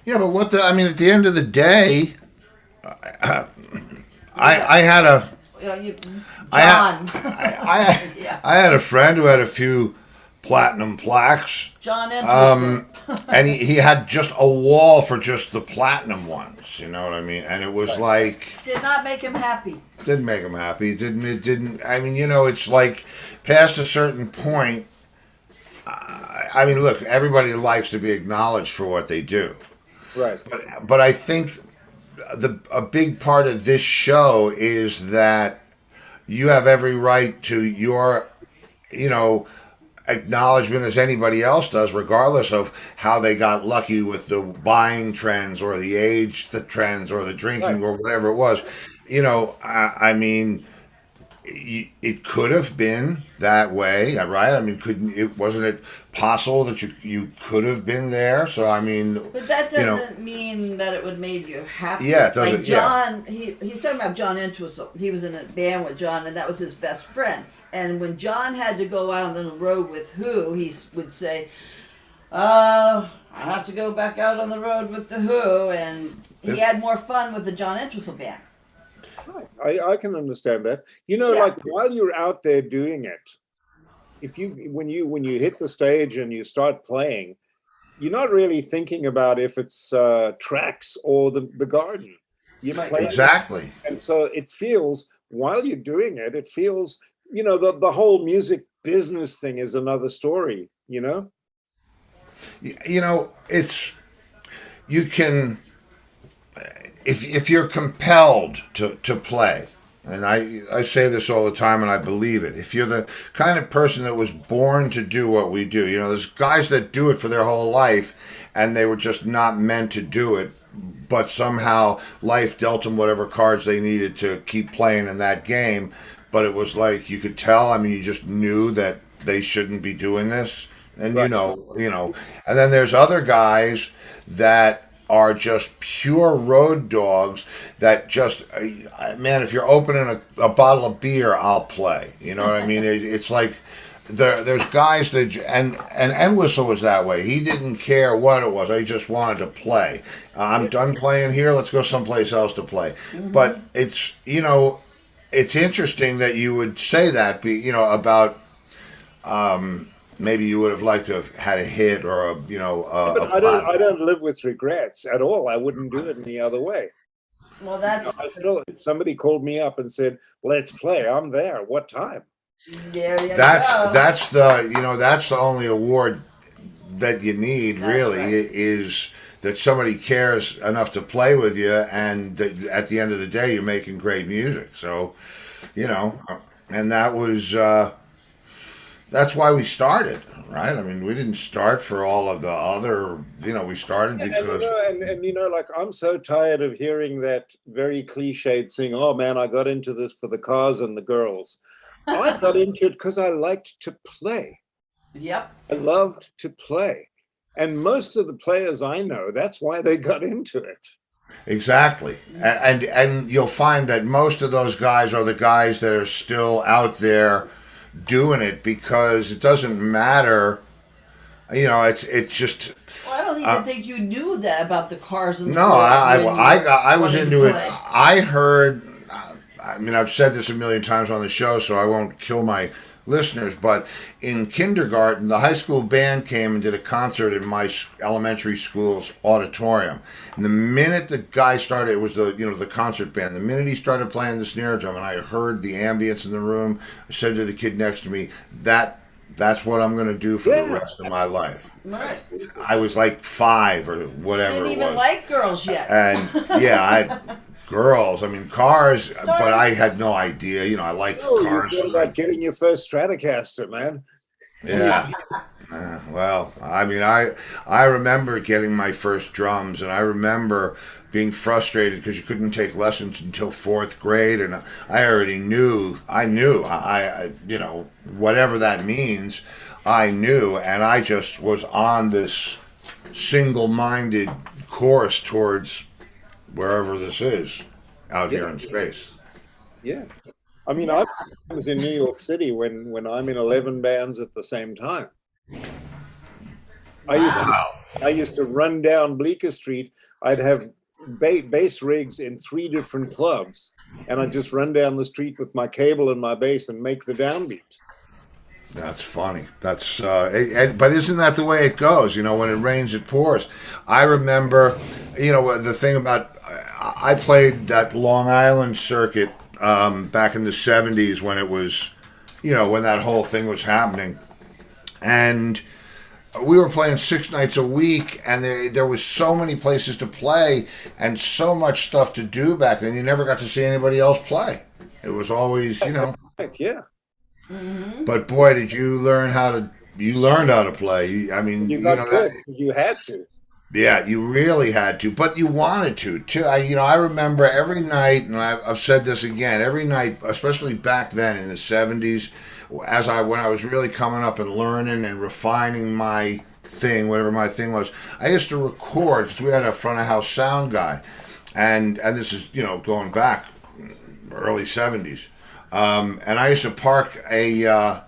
Speaker 1: Yeah, but I mean, at the end of the day, I had a I had,
Speaker 2: John. Yeah.
Speaker 1: I had a friend who had a few platinum plaques,
Speaker 2: John Entwistle.
Speaker 1: and he had just a wall for just the platinum ones. You know what I mean? And it was like
Speaker 2: Did not make him happy.
Speaker 1: didn't make him happy. It didn't. I mean, it's like past a certain point. I mean, look, everybody likes to be acknowledged for what they do,
Speaker 3: Right.
Speaker 1: but I think a big part of this show is that you have every right to your, you know, acknowledgement as anybody else does, regardless of how they got lucky with the buying trends or the age, the trends or the drinking
Speaker 3: Right.
Speaker 1: or whatever it was. I mean, it could have been that way, right? I mean, wasn't it possible that you could have been there? So I mean,
Speaker 2: But that doesn't mean that it would made you happy.
Speaker 1: Yeah, it doesn't.
Speaker 2: Like John, he's talking about John Entwistle. He was in a band with John, and that was his best friend. And when John had to go out on the road with Who, he would say, I have to go back out on the road with the Who, and he had more fun with the John Entwistle band.
Speaker 3: I can understand that.
Speaker 2: Yeah.
Speaker 3: Like while you're out there doing it, when you hit the stage and you start playing, you're not really thinking about if it's tracks or the garden. You play
Speaker 1: exactly.
Speaker 3: and so it feels while you're doing it, it feels the whole music business thing is another story.
Speaker 1: It's you can if you're compelled to play, and I say this all the time and I believe it, if you're the kind of person that was born to do what we do, there's guys that do it for their whole life and they were just not meant to do it, but somehow life dealt them whatever cards they needed to keep playing in that game. But it was like you could tell, I mean, you just knew that they shouldn't be doing this. And
Speaker 3: Right.
Speaker 1: And then there's other guys that are just pure road dogs that just, man, if you're opening a bottle of beer, I'll play. You know what I mean? It's like there's guys that, and Entwistle was that way. He didn't care what it was. He just wanted to play. I'm done playing here. Let's go someplace else to play. Mm-hmm. But it's interesting that you would say that, about maybe you would have liked to have had a hit or
Speaker 3: But I don't live with regrets at all. I wouldn't do it any other way.
Speaker 2: Well, that's
Speaker 3: if somebody called me up and said, "Let's play," I'm there. What time?
Speaker 2: there. You
Speaker 1: That's the only award that you need.
Speaker 2: That's
Speaker 1: really
Speaker 2: right.
Speaker 1: is that somebody cares enough to play with you, and that at the end of the day, you're making great music. So, and that was. That's why we started, right? I mean, we didn't start for all of the other, we started because.
Speaker 3: Like I'm so tired of hearing that very cliched thing. Oh man, I got into this for the cars and the girls. I got into it because I liked to play.
Speaker 2: Yep.
Speaker 3: I loved to play, and most of the players I know, that's why they got into it.
Speaker 1: Exactly, and you'll find that most of those guys are the guys that are still out there doing it because it doesn't matter. It's just.
Speaker 2: Well, I don't even think you knew that about the cars and the
Speaker 1: No, I was into it.
Speaker 2: play.
Speaker 1: I heard. I mean, I've said this a million times on the show, so I won't kill my listeners. But in kindergarten, the high school band came and did a concert in my elementary school's auditorium. And the minute the guy started, it was the concert band. The minute he started playing the snare drum, and I heard the ambience in the room, I said to the kid next to me, "That's what I'm going to do for the rest of my life."
Speaker 2: Right.
Speaker 1: I was like 5 or whatever.
Speaker 2: Didn't
Speaker 1: it
Speaker 2: even
Speaker 1: was.
Speaker 2: like girls yet.
Speaker 1: And girls. I mean, cars. But I had no idea. I liked cars.
Speaker 3: You thought about getting your first Stratocaster, man.
Speaker 1: Yeah. Well, I mean, I remember getting my first drums, and I remember being frustrated because you couldn't take lessons until 4th grade, and I already knew. I whatever that means, I knew, and I just was on this single-minded course towards wherever this is out here in space.
Speaker 3: Yeah. I mean, I was in New York City when I'm in 11 bands at the same time. I used to I used to run down Bleecker Street. I'd have bass rigs in 3 different clubs, and I'd just run down the street with my cable and my bass and make the downbeat.
Speaker 1: That's funny. That's but isn't that the way it goes? You know, when it rains, it pours. I remember, you know, the thing about I played that Long Island circuit back in the '70s when it was, you know, when that whole thing was happening, and we were playing 6 nights a week, and there was so many places to play and so much stuff to do back then. You never got to see anybody else play. It was always, you know.
Speaker 3: Yeah.
Speaker 2: Mm-hmm.
Speaker 1: But boy, did you learn how to? You learned how to play. I mean,
Speaker 3: You got
Speaker 1: know,
Speaker 3: good because you had to.
Speaker 1: yeah, you really had to, but you wanted to too. I remember every night, and I've said this again, every night, especially back then in the '70s, when I was really coming up and learning and refining my thing, whatever my thing was, I used to record because we had a front of house sound guy, and this is, you know, going back early '70s. And I used to park a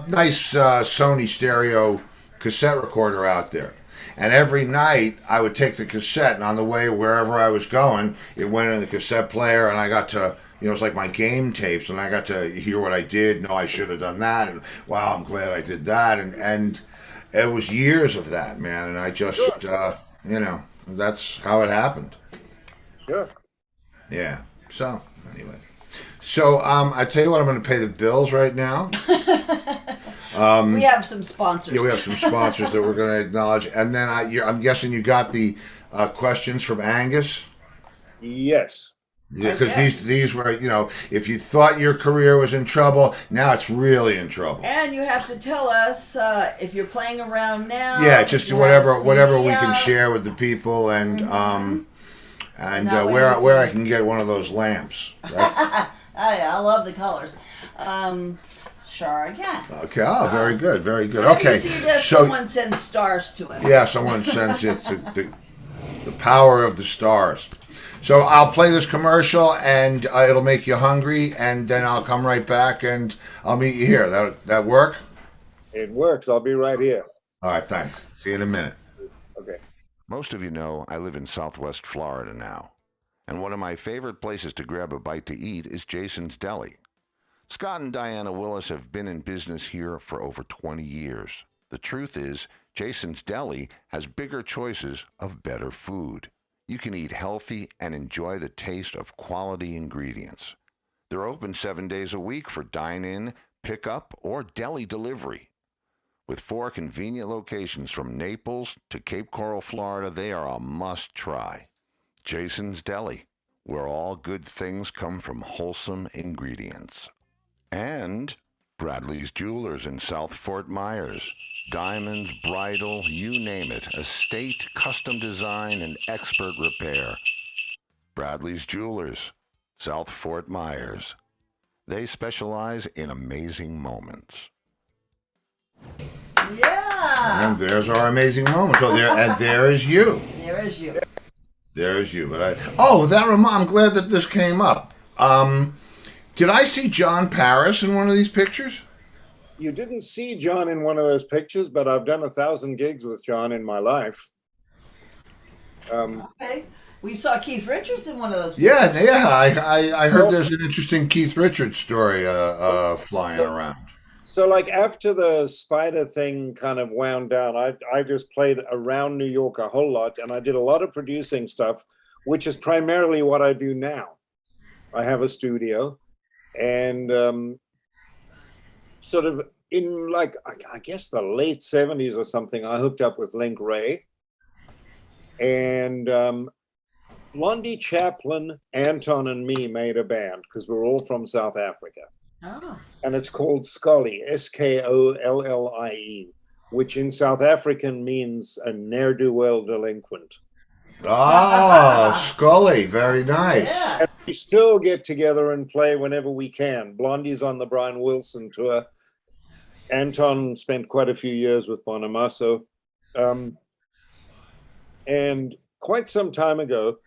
Speaker 1: nice Sony stereo cassette recorder out there. And every night I would take the cassette, and on the way wherever I was going, it went in the cassette player, and I got to, you know, it's like my game tapes, and I got to hear what I did. No, I should have done that, and wow, I'm glad I did that. And it was years of that, man. And I just, you know, that's how it happened.
Speaker 3: Sure.
Speaker 1: Yeah. So anyway. So I tell you what, I'm going to pay the bills right now.
Speaker 2: We have some sponsors.
Speaker 1: Yeah, we have some sponsors that we're going to acknowledge, and then I'm guessing you got the questions from Angus.
Speaker 3: Yes.
Speaker 1: Yeah, because these were, you know, if you thought your career was in trouble, now it's really in trouble.
Speaker 2: And you have to tell us if you're playing around now.
Speaker 1: Yeah, just whatever we can share with the people, and where I can get one of those lamps. Right?
Speaker 2: I love the colors. Sure again.
Speaker 1: Okay. Oh, very good. Very good.
Speaker 2: Whenever
Speaker 1: Okay.
Speaker 2: you see this,
Speaker 1: So
Speaker 2: someone sends stars to us.
Speaker 1: yeah, someone sends it to the power of the stars. So I'll play this commercial, and it'll make you hungry, and then I'll come right back, and I'll meet you here. That work?
Speaker 3: It works. I'll be right here.
Speaker 1: All right. Thanks. See you in a minute.
Speaker 3: Okay.
Speaker 4: Most of you know I live in Southwest Florida now, and one of my favorite places to grab a bite to eat is Jason's Deli. Scott and Diana Willis have been in business here for over 20 years. The truth is, Jason's Deli has bigger choices of better food. You can eat healthy and enjoy the taste of quality ingredients. They're open 7 days a week for dine-in, pick-up, or deli delivery. With 4 convenient locations from Naples to Cape Coral, Florida, they are a must-try. Jason's Deli, where all good things come from wholesome ingredients. And Bradley's Jewelers in South Fort Myers. Diamonds, bridal, you name it. Estate, custom design, and expert repair. Bradley's Jewelers, South Fort Myers. They specialize in amazing moments.
Speaker 2: Yeah.
Speaker 1: And there's our amazing moment. So there is you.
Speaker 2: There is you.
Speaker 1: There is you. But I'm glad that this came up. Did I see John Paris in one of these pictures?
Speaker 3: You didn't see John in one of those pictures, but I've done 1,000 gigs with John in my life.
Speaker 2: Okay. We saw Keith Richards in one of those.
Speaker 1: Yeah. I heard there's an interesting Keith Richards story flying around.
Speaker 3: So, like, after the Spider thing kind of wound down, I just played around New York a whole lot, and I did a lot of producing stuff, which is primarily what I do now. I have a studio, and sort of in, like, I guess the late 70s or something, I hooked up with Link Ray, and Blondie Chaplin, Anton, and me made a band because we're all from South Africa.
Speaker 2: Oh.
Speaker 3: And it's called Scully, Skollie, which in South African means a ne'er-do-well delinquent.
Speaker 1: Oh, Scully, very nice.
Speaker 2: Yeah.
Speaker 3: And we still get together and play whenever we can. Blondie's on the Brian Wilson tour. Anton spent quite a few years with Bonamasso. And quite some time ago,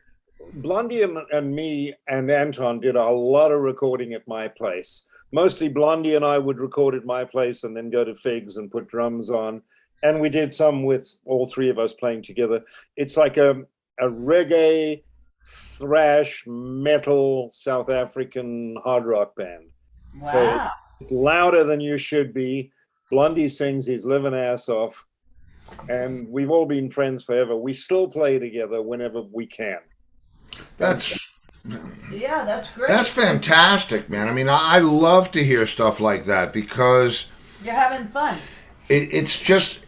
Speaker 3: Blondie and me and Anton did a lot of recording at my place. Mostly Blondie and I would record at my place and then go to Figs and put drums on. and we did some with all three of us playing together. It's like a reggae, thrash, metal, South African hard rock band. So
Speaker 2: Wow.
Speaker 3: it's louder than you should be. Blondie sings his living ass off, and we've all been friends forever. We still play together whenever we can.
Speaker 1: That's
Speaker 2: That's great.
Speaker 1: That's fantastic, man. I mean, I love to hear stuff like that because
Speaker 2: You're having fun.
Speaker 1: it's just,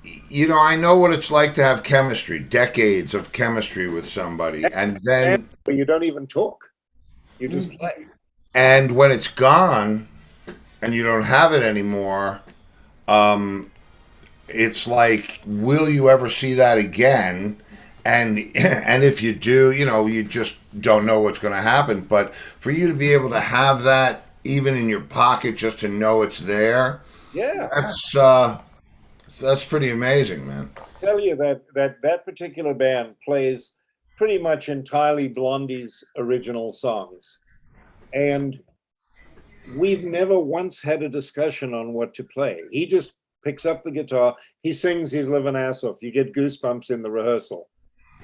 Speaker 1: I know what it's like to have chemistry, decades of chemistry with somebody, and then
Speaker 3: you don't even talk. You just play.
Speaker 1: And when it's gone and you don't have it anymore, it's like, will you ever see that again? And if you do, you just don't know what's going to happen. But for you to be able to have that even in your pocket, just to know it's there, that's pretty amazing, man.
Speaker 3: I tell you that particular band plays pretty much entirely Blondie's original songs, and we've never once had a discussion on what to play. He just picks up the guitar, he sings his living ass off. You get goosebumps in the rehearsal.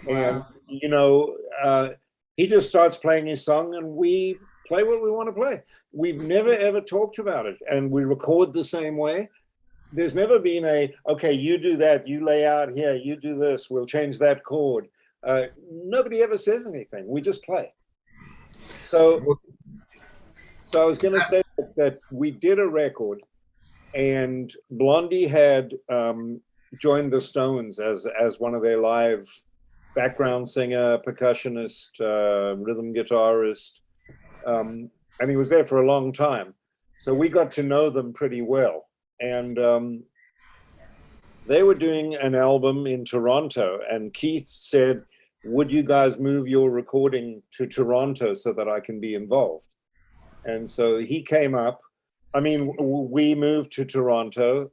Speaker 2: Wow.
Speaker 3: And he just starts playing his song, and we play what we want to play. We've never ever talked about it, and we record the same way. There's never been okay, you do that, you lay out here, you do this, we'll change that chord. Nobody ever says anything. We just play. So I was going to say that we did a record, and Blondie had joined the Stones as one of their live background singer, percussionist, rhythm guitarist, and he was there for a long time. So we got to know them pretty well. And they were doing an album in Toronto, and Keith said, would you guys move your recording to Toronto so that I can be involved? And so he came up. I mean, we moved to Toronto,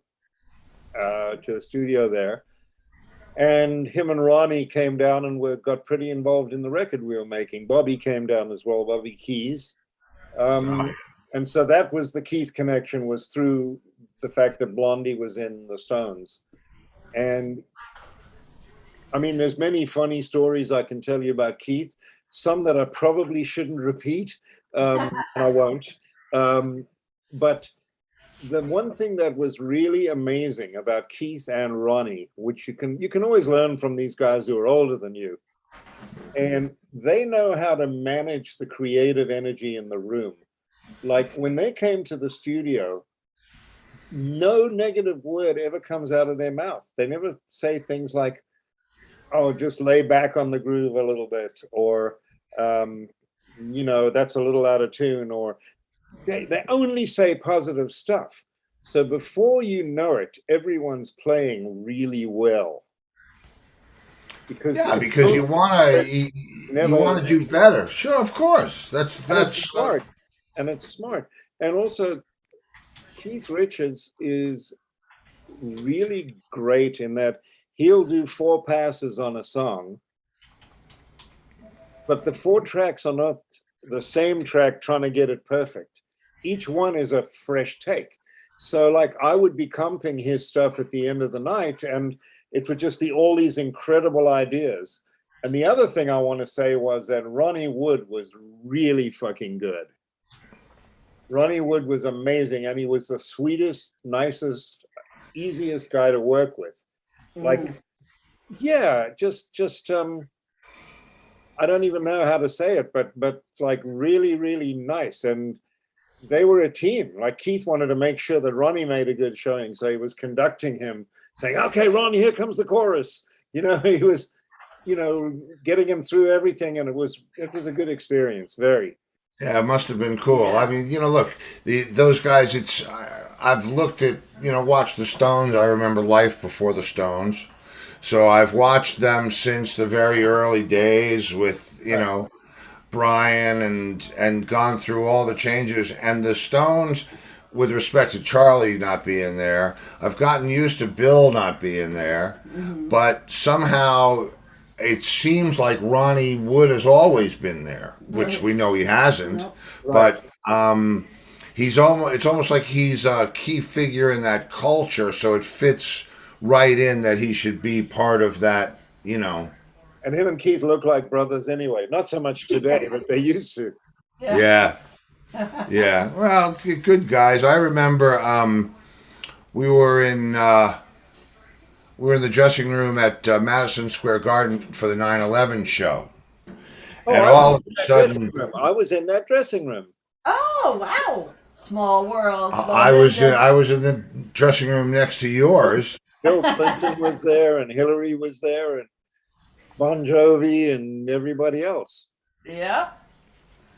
Speaker 3: to the studio there. And him and Ronnie came down and got pretty involved in the record we were making. Bobby came down as well, Bobby Keys. And so that was the Keith connection, was through the fact that Blondie was in the Stones. And I mean, there's many funny stories I can tell you about Keith, some that I probably shouldn't repeat, and I won't. But the one thing that was really amazing about Keith and Ronnie, which you can always learn from these guys who are older than you, and they know how to manage the creative energy in the room. Like when they came to the studio, no negative word ever comes out of their mouth. They never say things like, oh, just lay back on the groove a little bit, or, that's a little out of tune, or they only say positive stuff. So before you know it, everyone's playing really well. Because
Speaker 1: you want to do better. Sure, of course. That's
Speaker 3: smart. And it's smart. And also, Keith Richards is really great in that he'll do 4 passes on a song, but the 4 tracks are not the same track trying to get it perfect. Each one is a fresh take. So like I would be comping his stuff at the end of the night, and it would just be all these incredible ideas. And the other thing I want to say was that Ronnie Wood was really fucking good. Ronnie Wood was amazing, and he was the sweetest, nicest, easiest guy to work with. Like, just I don't even know how to say it, but like really, really nice. And they were a team. Like Keith wanted to make sure that Ronnie made a good showing, so he was conducting him, saying, "Okay, Ronnie, here comes the chorus." He was, getting him through everything, and it was a good experience. Very.
Speaker 1: Yeah, it must have been cool. I mean, look, those guys. I've looked at, watched the Stones. I remember life before the Stones, so I've watched them since the very early days with Brian and gone through all the changes. And the Stones, with respect to Charlie not being there, I've gotten used to Bill not being there, but somehow it seems like Ronnie Wood has always been there, which we know he hasn't. But it's almost like he's a key figure in that culture, so it fits write in that he should be part of that, you know.
Speaker 3: And him and Keith look like brothers anyway. Not so much today, but they used to.
Speaker 1: Yeah. Yeah. Well, it's good guys. I remember we were in the dressing room at Madison Square Garden for the 9/11 show.
Speaker 3: Oh,
Speaker 1: and all of a sudden,
Speaker 3: I was in that dressing room.
Speaker 2: Oh, wow. Small world.
Speaker 1: I was in the dressing room next to yours.
Speaker 3: Bill Clinton was there, and Hillary was there, and Bon Jovi, and everybody else.
Speaker 2: Yeah.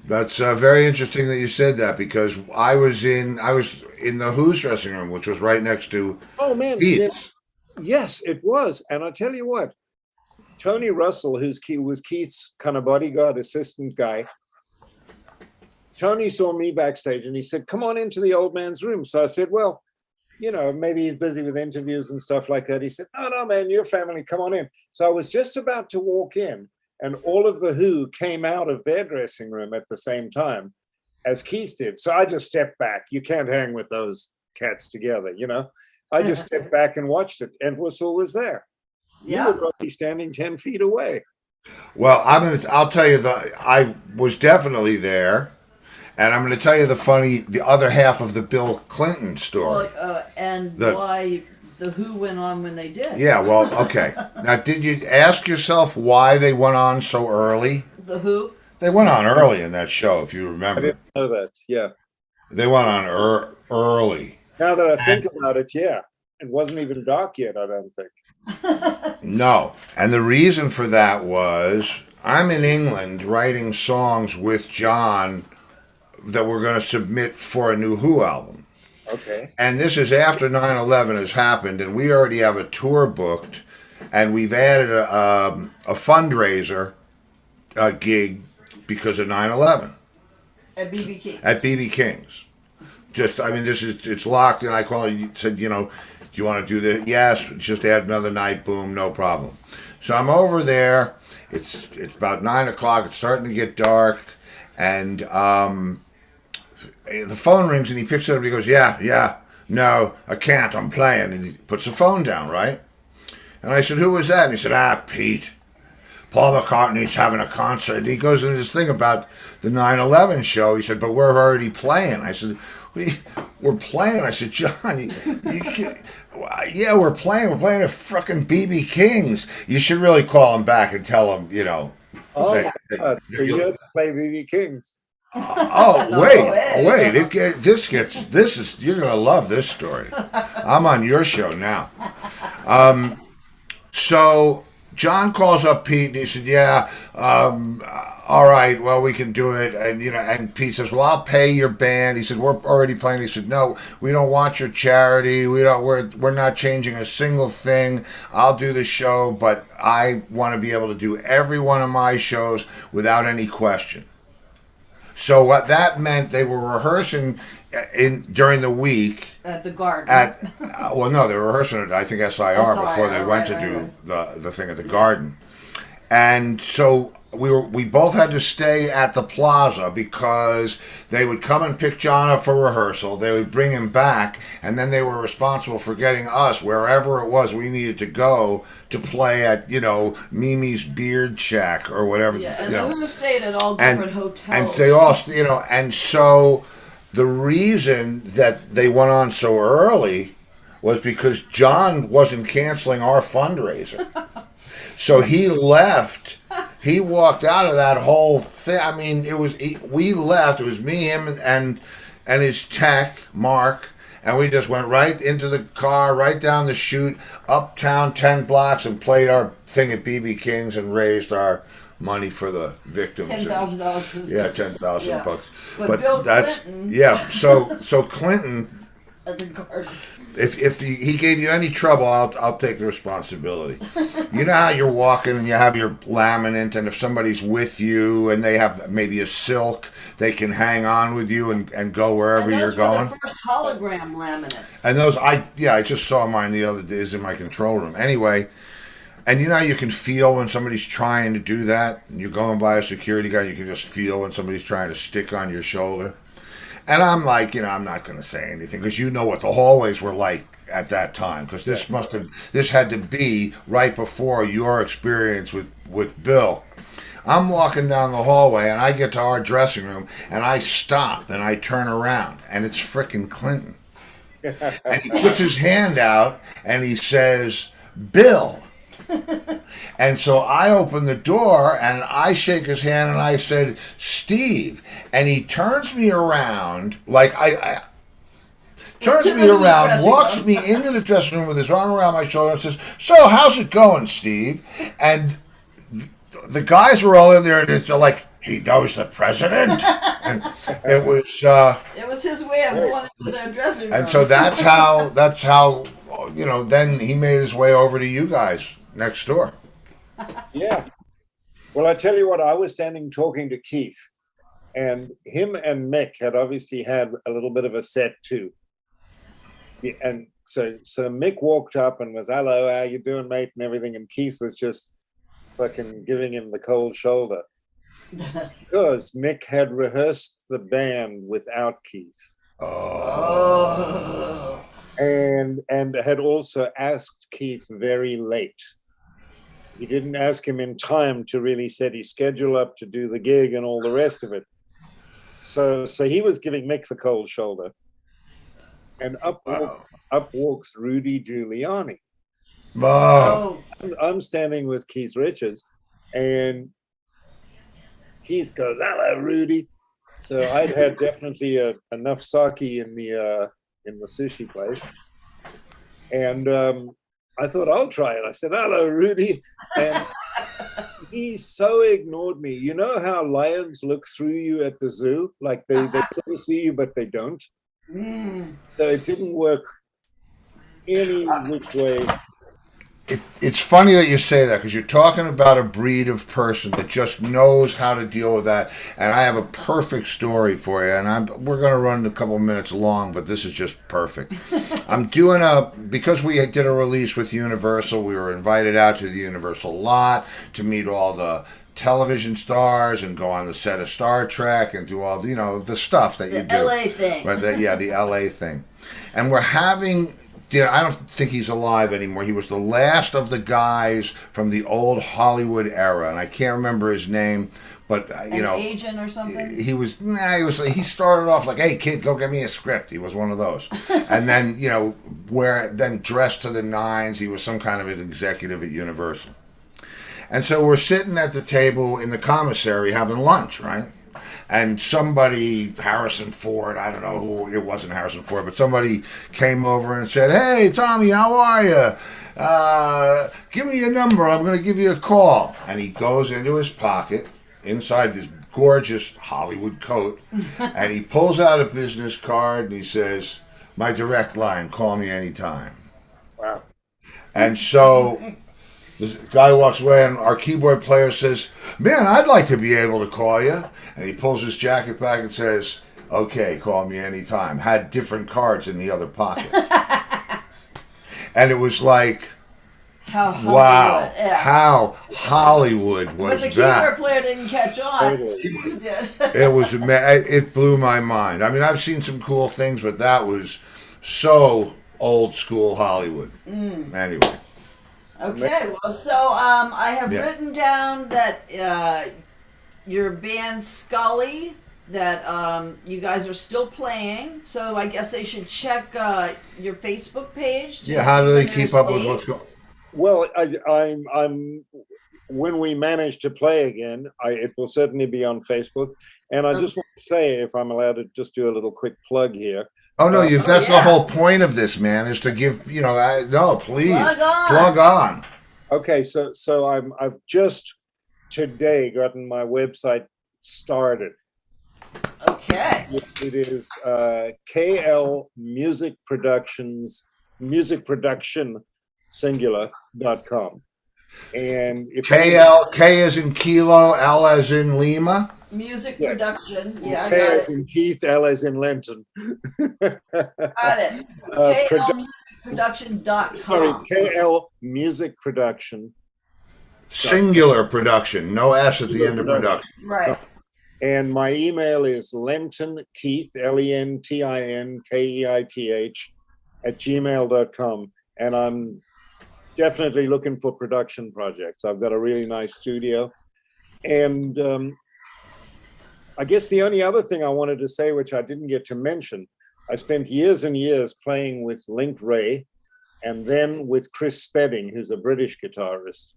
Speaker 1: That's very interesting that you said that, because I was in the Who's dressing room, which was right next to Keith's.
Speaker 3: Yes, it was. And I tell you what, Tony Russell, who was Keith's kind of bodyguard assistant guy, Tony saw me backstage and he said, "Come on into the old man's room." So I said, "Well, you know, maybe he's busy with interviews and stuff like that." He said, "No, man, your family, come on in." So I was just about to walk in, and all of the Who came out of their dressing room at the same time as Keith did. So I just stepped back. You can't hang with those cats together, you know. I just stepped back and watched it. Entwistle was there.
Speaker 2: Yeah.
Speaker 3: You were probably standing 10 feet away.
Speaker 1: Well, I'll tell you I was definitely there. And I'm going to tell you the other half of the Bill Clinton story.
Speaker 2: Well, why the Who went on when they did.
Speaker 1: Yeah, well, okay. Now, did you ask yourself why they went on so early?
Speaker 2: The Who?
Speaker 1: They went on early in that show, if you
Speaker 3: I
Speaker 1: remember.
Speaker 3: didn't know that. Yeah.
Speaker 1: They went on early.
Speaker 3: Now that I think about it, yeah. It wasn't even dark yet, I don't think.
Speaker 1: No. And the reason for that was I'm in England writing songs with John that we're going to submit for a new Who album.
Speaker 3: Okay.
Speaker 1: And this is after 9/11 has happened, and we already have a tour booked, and we've added a fundraiser gig because of 9/11.
Speaker 2: At BB King's.
Speaker 1: At BB King's. It's locked, and I called and said, you know, do you want to do this? Yes, just add another night, boom, no problem. So I'm over there. It's about 9 o'clock. It's starting to get dark, and the phone rings, and he picks it up and he goes, yeah, no, I can't, I'm playing. And he puts the phone down, right? And I said, who was that? And he said, Pete. Paul McCartney's having a concert. And he goes into this thing about the 9/11 show. He said, but we're already playing. I said, we're playing. I said, John, you can't. Yeah, we're playing. We're playing at fucking BB King's. You should really call him back and tell him, you know.
Speaker 3: Oh, my God. So you had to play BB King's.
Speaker 1: Wait! You're gonna love this story. I'm on your show now. So John calls up Pete and he said, "Yeah, all right, well we can do it." And and Pete says, "Well, I'll pay your band." He said, "We're already playing." He said, "No, we don't want your charity. We're not changing a single thing. I'll do the show, but I want to be able to do every one of my shows without any question." So what that meant, they were rehearsing during the week
Speaker 2: at the Garden.
Speaker 1: No, they were rehearsing at I think SIR before they went to do the thing at the Garden, and so we both had to stay at the Plaza because they would come and pick John up for rehearsal. They would bring him back, and then they were responsible for getting us wherever it was we needed to go to play at, Mimi's Beard Shack or whatever.
Speaker 2: Yeah, and the Who stayed at all different hotels.
Speaker 1: And they all, and so the reason that they went on so early was because John wasn't canceling our fundraiser. So he left. He walked out of that whole thing. I mean, we left. It was me, him, and his tech, Mark, and we just went right into the car, right down the chute, uptown 10 blocks, and played our thing at BB King's and raised our money for the victims.
Speaker 2: $10,000.
Speaker 1: Yeah, $10,000.
Speaker 2: But Bill Clinton.
Speaker 1: Yeah. So Clinton.
Speaker 2: At the Garden.
Speaker 1: If he gave you any trouble, I'll take the responsibility. You know how you're walking and you have your laminate, and if somebody's with you and they have maybe a silk, they can hang on with you and go wherever you're going.
Speaker 2: Those were the first hologram laminates.
Speaker 1: And those, I just saw mine the other day. It's in my control room. Anyway, and you know how you can feel when somebody's trying to do that? And you're going by a security guard, you can just feel when somebody's trying to stick on your shoulder. And I'm like, I'm not going to say anything because you know what the hallways were like at that time, because this had to be right before your experience with Bill. I'm walking down the hallway and I get to our dressing room and I stop and I turn around and it's frickin' Clinton. And he puts his hand out and he says, "Bill." And so I open the door and I shake his hand and I said, "Steve." And he turns me around, like I turns me around, walks me into the dressing room with his arm around my shoulder and says, "So, how's it going, Steve?" And the guys were all in there and it's like, "He knows the president." And it
Speaker 2: was his way of going into their dressing room.
Speaker 1: And so that's how then he made his way over to you guys next door.
Speaker 3: Yeah. Well, I tell you what, I was standing talking to Keith, and him and Mick had obviously had a little bit of a set too. And so Mick walked up and was, "Hello, how you doing, mate?" and everything. And Keith was just fucking giving him the cold shoulder. Because Mick had rehearsed the band without Keith.
Speaker 1: Oh.
Speaker 3: And had also asked Keith very late. He didn't ask him in time to really set his schedule up to do the gig and all the rest of it. So he was giving Mick the cold shoulder. And up walks Rudy Giuliani.
Speaker 1: Oh.
Speaker 3: I'm standing with Keith Richards, and Keith goes, "Hello, Rudy." So I'd had definitely enough sake in the sushi place, and I thought I'll try it. I said, "Hello, Rudy," and he so ignored me. You know how lions look through you at the zoo, like they sort of see you but they don't. So it didn't work any which way.
Speaker 1: It's funny that you say that, because you're talking about a breed of person that just knows how to deal with that. And I have a perfect story for you. And we're going to run a couple of minutes long, but this is just perfect. I'm doing because we did a release with Universal, we were invited out to the Universal lot to meet all the television stars and go on the set of Star Trek and do all the stuff that you do.
Speaker 2: The LA thing.
Speaker 1: Right, the LA thing. And we're having... I don't think he's alive anymore. He was the last of the guys from the old Hollywood era, and I can't remember his name, but
Speaker 2: An agent or something.
Speaker 1: He started off like, "Hey kid, go get me a script." He was one of those, and then then dressed to the nines. He was some kind of an executive at Universal, and so we're sitting at the table in the commissary having lunch, right? And somebody, Harrison Ford, I don't know who, it wasn't Harrison Ford, but somebody came over and said, "Hey, Tommy, how are you? Give me your number. I'm going to give you a call." And he goes into his pocket, inside this gorgeous Hollywood coat, and he pulls out a business card and he says, "My direct line, call me anytime."
Speaker 3: Wow.
Speaker 1: And so... the guy walks away and our keyboard player says, "Man, I'd like to be able to call you." And he pulls his jacket back and says, "Okay, call me anytime." Had different cards in the other pocket. And it was like, wow, how Hollywood was that.
Speaker 2: But the keyboard player didn't catch on.
Speaker 1: It blew my mind. I mean, I've seen some cool things, but that was so old school Hollywood. Anyway.
Speaker 2: Okay, well, so I have written down that your band Scully, that you guys are still playing, so I guess they should check your Facebook page.
Speaker 1: How do they keep up with what's going on?
Speaker 3: Well, I'm when we manage to play again, it will certainly be on Facebook. And I just want to say, if I'm allowed to just do a little quick plug here.
Speaker 1: Oh no, that's the whole point of this, man, is to give, no, please, plug on.
Speaker 3: Okay, so I've just today gotten my website started.
Speaker 2: Okay.
Speaker 3: It is KL Music Productions, musicproduction.com. And if
Speaker 1: K as in kilo, L as in Lima.
Speaker 2: Music production.
Speaker 3: Yeah, K as in Keith, L as in Lenton.
Speaker 2: Got it. KLmusicproduction.com.
Speaker 3: Sorry, KL Music Production.
Speaker 1: Singular production, no S at the end of production.
Speaker 2: Right.
Speaker 3: And my email is Lenton Keith, LentinKeith, gmail.com. And I'm definitely looking for production projects. I've got a really nice studio. And I guess the only other thing I wanted to say, which I didn't get to mention, I spent years and years playing with Link Wray and then with Chris Spedding, who's a British guitarist.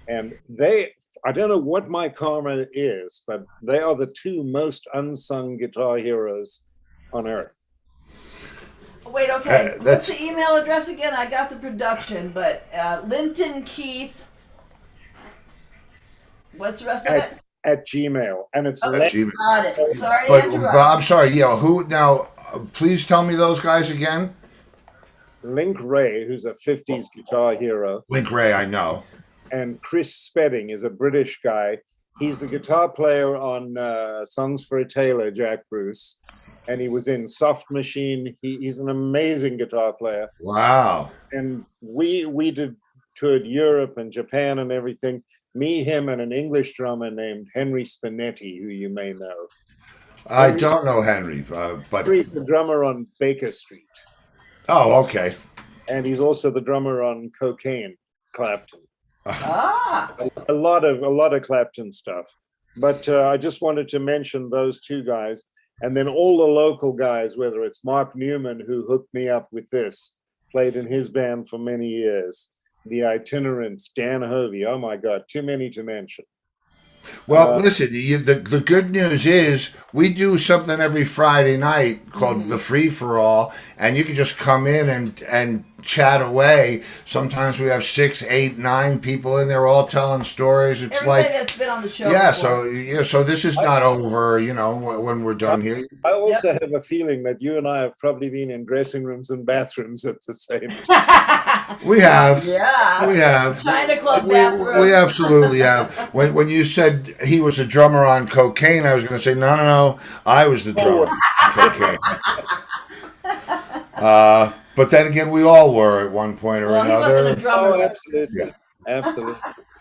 Speaker 3: And I don't know what my karma is, but they are the two most unsung guitar heroes on earth.
Speaker 2: Wait, okay. What's the email address again? I got the production, but Linton Keith. What's the rest of it?
Speaker 3: At Gmail, and it's
Speaker 2: okay, got it. Sorry to interrupt.
Speaker 1: I'm sorry. Yeah, who now? Please tell me those guys again.
Speaker 3: Link Wray, who's a '50s guitar hero.
Speaker 1: Link Wray, I know.
Speaker 3: And Chris Spedding is a British guy. He's the guitar player on Songs for a Tailor, Jack Bruce, and he was in Soft Machine. He's an amazing guitar player.
Speaker 1: Wow.
Speaker 3: And we toured Europe and Japan and everything. Me, him, and an English drummer named Henry Spinetti, who you may know.
Speaker 1: I don't know Henry, but
Speaker 3: Henry's the drummer on Baker Street.
Speaker 1: Oh, okay.
Speaker 3: And he's also the drummer on Cocaine, Clapton.
Speaker 2: Ah.
Speaker 3: A lot of Clapton stuff. But I just wanted to mention those two guys. And then all the local guys, whether it's Mark Newman, who hooked me up with this, played in his band for many years. The Itinerants, Dan Hovey. Oh my God, too many to mention.
Speaker 1: Well, listen, the good news is we do something every Friday night called the Free for All, and you can just come in and chat away. Sometimes we have 6, 8, 9 people in there all telling stories. It's
Speaker 2: everybody
Speaker 1: like
Speaker 2: that's been on the show.
Speaker 1: Yeah,
Speaker 2: before.
Speaker 1: so this is not over, when we're done here.
Speaker 3: I also have a feeling that you and I have probably been in dressing rooms and bathrooms at the same time.
Speaker 1: We have.
Speaker 2: Yeah.
Speaker 1: We have.
Speaker 2: China Club bathroom.
Speaker 1: We absolutely have. When you said he was a drummer on Cocaine, I was going to say, no, I was the drummer on Cocaine. But then again, we all were at one point or another.
Speaker 2: He wasn't a drummer.
Speaker 3: Oh, absolutely. Yeah. Absolutely.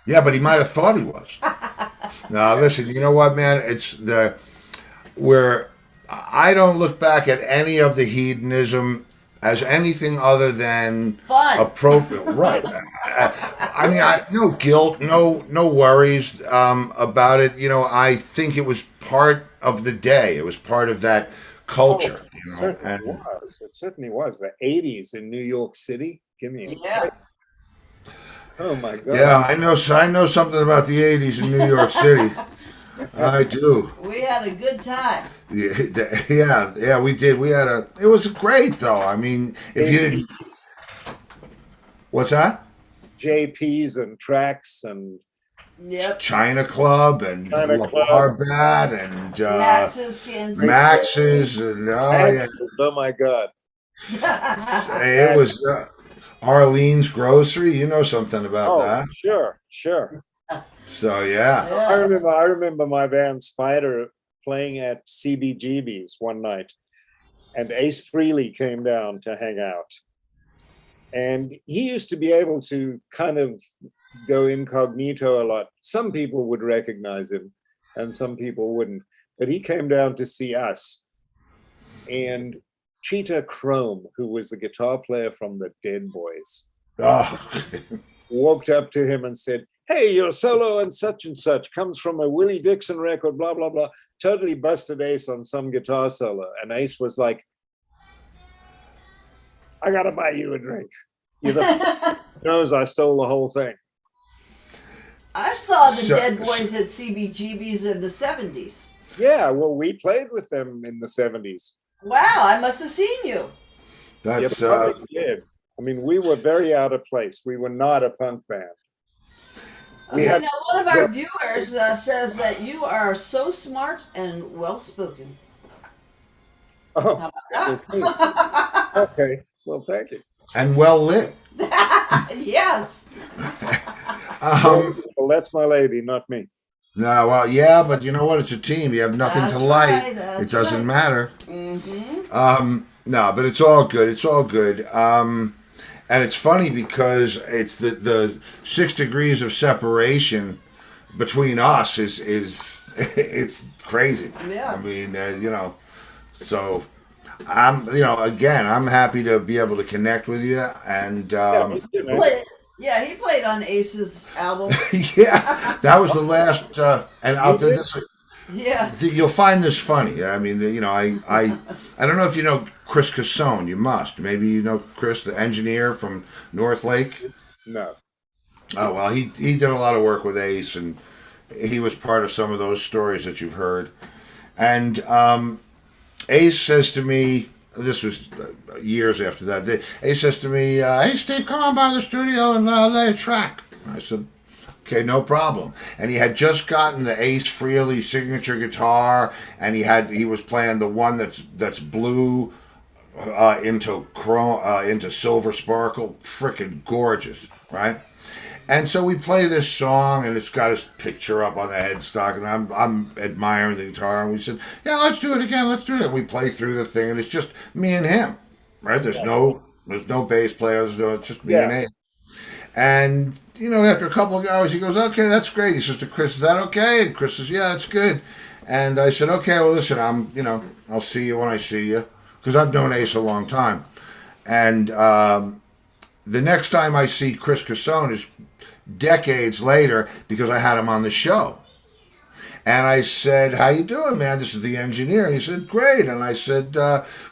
Speaker 1: Yeah, but he might have thought he was. Now, listen, you know what, man? I don't look back at any of the hedonism as anything other than
Speaker 2: fun,
Speaker 1: appropriate. Right. I mean, no guilt, no worries about it. I think it was part of the day. It was part of that culture.
Speaker 3: It certainly was. The 80s in New York City. Give me a break. Oh my God.
Speaker 1: Yeah, I know something about the 80s in New York City. I do.
Speaker 2: We had a good time.
Speaker 1: Yeah, we did. It was great though. I mean, if you didn't. What's that?
Speaker 3: JP's and Tracks and
Speaker 1: China Club and Barbat and
Speaker 2: Max's, Kansas.
Speaker 1: Max's and
Speaker 3: oh my God.
Speaker 1: It was Arlene's Grocery. You know something about that?
Speaker 3: Sure.
Speaker 1: So yeah.
Speaker 3: I remember my band Spider playing at CBGB's one night, and Ace Frehley came down to hang out. And he used to be able to kind of go incognito a lot. Some people would recognize him and some people wouldn't. But he came down to see us. And Cheetah Chrome, who was the guitar player from the Dead Boys, walked up to him and said, "Hey, your solo and such comes from a Willie Dixon record, blah, blah, blah." Totally busted Ace on some guitar solo. And Ace was like, "I got to buy you a drink." Knows I stole the whole thing.
Speaker 2: I saw the Dead Boys at CBGB's in the 70s.
Speaker 3: Yeah, well, we played with them in the 70s.
Speaker 2: Wow, I must have seen you.
Speaker 1: That's
Speaker 3: did. I mean, we were very out of place. We were not a punk band.
Speaker 2: Now, one of our viewers says that you are so smart and well-spoken.
Speaker 3: Oh,
Speaker 2: how about that?
Speaker 3: Okay, well, thank you.
Speaker 1: And well lit.
Speaker 2: Yes.
Speaker 3: Well, that's my lady, not me.
Speaker 1: No, well, yeah, but you know what? It's a team. You have nothing to light. It doesn't matter.
Speaker 2: Mm-hmm.
Speaker 1: No, but it's all good. It's all good. And it's funny because it's the 6 degrees of separation between us is it's crazy.
Speaker 2: Yeah.
Speaker 1: I mean, so again, I'm happy to be able to connect with you. And
Speaker 3: Yeah, me too, man.
Speaker 2: He played on Ace's album.
Speaker 1: yeah, that was the last. And
Speaker 3: You did?
Speaker 2: Yeah.
Speaker 1: you'll find this funny. I mean, I don't know if you know Chris Cassone. You must. Maybe you know Chris, the engineer from North Lake.
Speaker 3: No.
Speaker 1: Oh well, he did a lot of work with Ace, and he was part of some of those stories that you've heard. And Ace says to me, this was years after that. Ace says to me, "Hey Steve, come on by the studio and lay a track." I said, "Okay, no problem." And he had just gotten the Ace Frehley signature guitar, and he was playing the one that's blue into silver sparkle, frickin' gorgeous, right? And so we play this song, and it's got his picture up on the headstock, and I'm admiring the guitar, and we said, "Yeah, let's do it again. Let's do it." And we play through the thing, and it's just me and him, right? There's no bass player. It's just me and him. And after a couple of hours, he goes, "Okay, that's great." He says to Chris, "Is that okay?" And Chris says, "Yeah, it's good." And I said, "Okay, well, listen, I'll see you when I see you, because I've known Ace a long time." And the next time I see Chris Cassone is decades later, because I had him on the show. And I said, "How you doing, man? This is the engineer." And he said, "Great." And I said,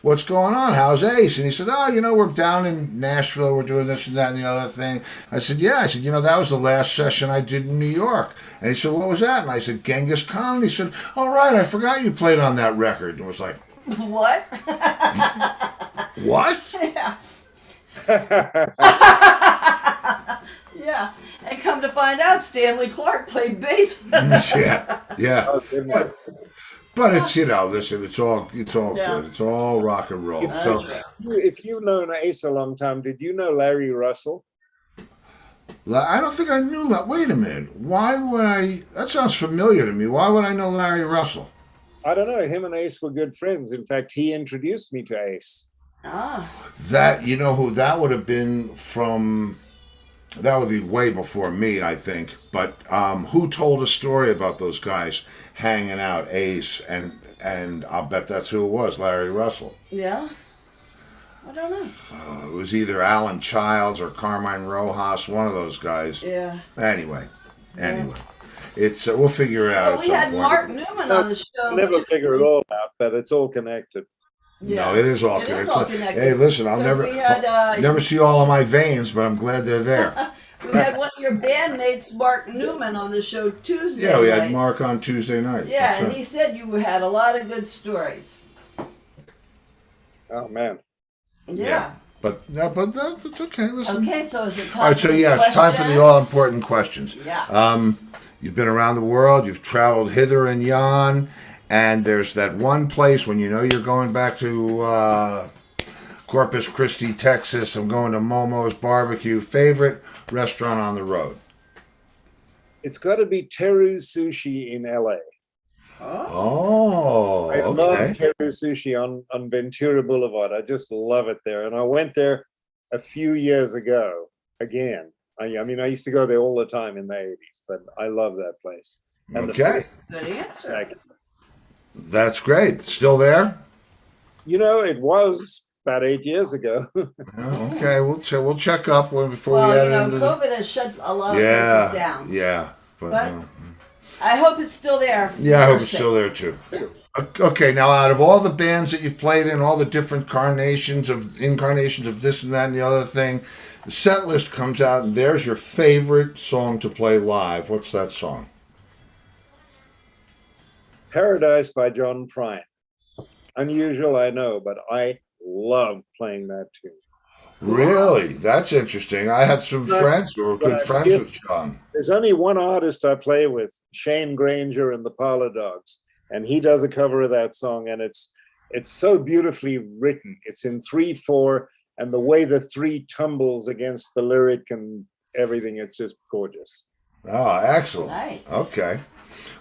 Speaker 1: "What's going on? How's Ace?" And he said, "Oh, we're down in Nashville. We're doing this and that and the other thing." I said, "Yeah." I said, "That was the last session I did in New York." And he said, "What was that?" And I said, "Genghis Khan." And he said, "All right, I forgot you played on that record." And it was like,
Speaker 2: What?
Speaker 1: "What?"
Speaker 2: Yeah. Yeah. And come to find out, Stanley Clark played bass.
Speaker 1: Yeah.
Speaker 3: Oh, goodness.
Speaker 1: But it's listen, it's all
Speaker 2: Yeah.
Speaker 1: good. It's all rock and roll.
Speaker 3: If,
Speaker 1: So
Speaker 3: if you've known Ace a long time, did you know Larry Russell?
Speaker 1: I don't think I knew that. Wait a minute. Why would I? That sounds familiar to me. Why would I know Larry Russell?
Speaker 3: I don't know. Him and Ace were good friends. In fact, he introduced me to Ace.
Speaker 2: Ah.
Speaker 1: That who that would have been from. That would be way before me, I think. But who told a story about those guys hanging out, Ace, and I'll bet that's who it was, Larry Russell.
Speaker 2: Yeah. I don't know.
Speaker 1: It was either Alan Childs or Carmine Rojas, one of those guys.
Speaker 2: Yeah.
Speaker 1: Anyway, it's we'll figure it out.
Speaker 2: Well, we had Mark Newman on the show.
Speaker 3: I'll never figure it all out, but it's all connected.
Speaker 1: Yeah. No, it is all connected. Hey, listen, I'll never see all of my veins, but I'm glad they're there.
Speaker 2: We had one of your bandmates, Mark Newman, on the show Tuesday night.
Speaker 1: Yeah, we had Mark on Tuesday night.
Speaker 2: Yeah, and he said you had a lot of good stories.
Speaker 3: Oh, man.
Speaker 2: Yeah.
Speaker 1: But it's okay. Listen.
Speaker 2: Okay, so is it time?
Speaker 1: All right, so it's time for the all-important questions.
Speaker 2: Yeah.
Speaker 1: You've been around the world. You've traveled hither and yon, and there's that one place when you're going back to Corpus Christi, Texas. I'm going to Momo's Barbecue. Favorite restaurant on the road?
Speaker 3: It's got to be Teru's Sushi in LA.
Speaker 1: Oh,
Speaker 3: I love Teru Sushi on Ventura Boulevard. I just love it there. And I went there a few years ago again. I used to go there all the time in the 80s, but I love that place. And
Speaker 1: okay.
Speaker 2: Good answer.
Speaker 1: That's great. Still there?
Speaker 3: It was about 8 years ago.
Speaker 1: Okay, we'll check up before we
Speaker 2: add
Speaker 1: into
Speaker 2: COVID has shut a lot of places down.
Speaker 1: Yeah, but
Speaker 2: I hope it's still there.
Speaker 1: Yeah, I hope it's still there too. Okay, now out of all the bands that you've played in, all the different incarnations of this and that and the other thing, the set list comes out and there's your favorite song to play live. What's that song?
Speaker 3: Paradise by John Prine. Unusual, I know, but I love playing that tune.
Speaker 1: Really? That's interesting. I had some friends who were good friends with John.
Speaker 3: There's only one artist I play with, Shane Granger and the Parlor Dogs, and he does a cover of that song, and it's so beautifully written. It's in 3/4, and the way the 3 tumbles against the lyric and everything, it's just gorgeous.
Speaker 1: Oh, excellent.
Speaker 2: Nice.
Speaker 1: Okay.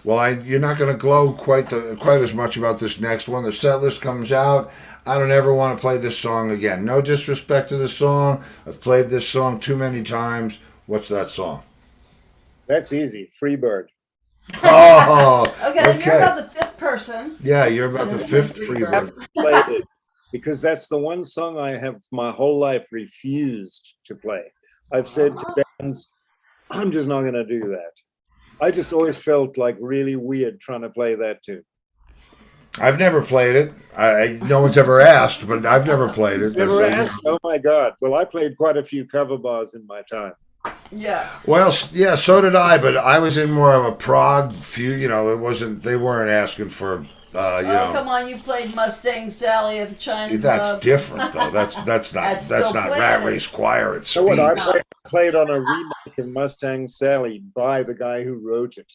Speaker 1: Well, you're not going to glow quite as much about this next one. The set list comes out. I don't ever want to play this song again. No disrespect to the song. I've played this song too many times. What's that song?
Speaker 3: That's easy. Freebird.
Speaker 1: Oh,
Speaker 2: okay. You're about the 5th person.
Speaker 1: Yeah, you're about the 5th Freebird.
Speaker 3: Played it because that's the one song I have my whole life refused to play. I've said to bands, I'm just not going to do that. I just always felt like really weird trying to play that tune.
Speaker 1: I've never played it. No one's ever asked, but I've never played it.
Speaker 3: Never asked? Oh my God. Well, I played quite a few cover bars in my time.
Speaker 2: Yeah.
Speaker 1: Well, yeah, so did I, but I was in more of a prog few. It wasn't. They weren't asking for.
Speaker 2: Come on! You played Mustang Sally at the China
Speaker 1: That's
Speaker 2: Club.
Speaker 1: Different though. That's not Rat Race Choir. It's
Speaker 3: so what I played on a remake of Mustang Sally by the guy who wrote it.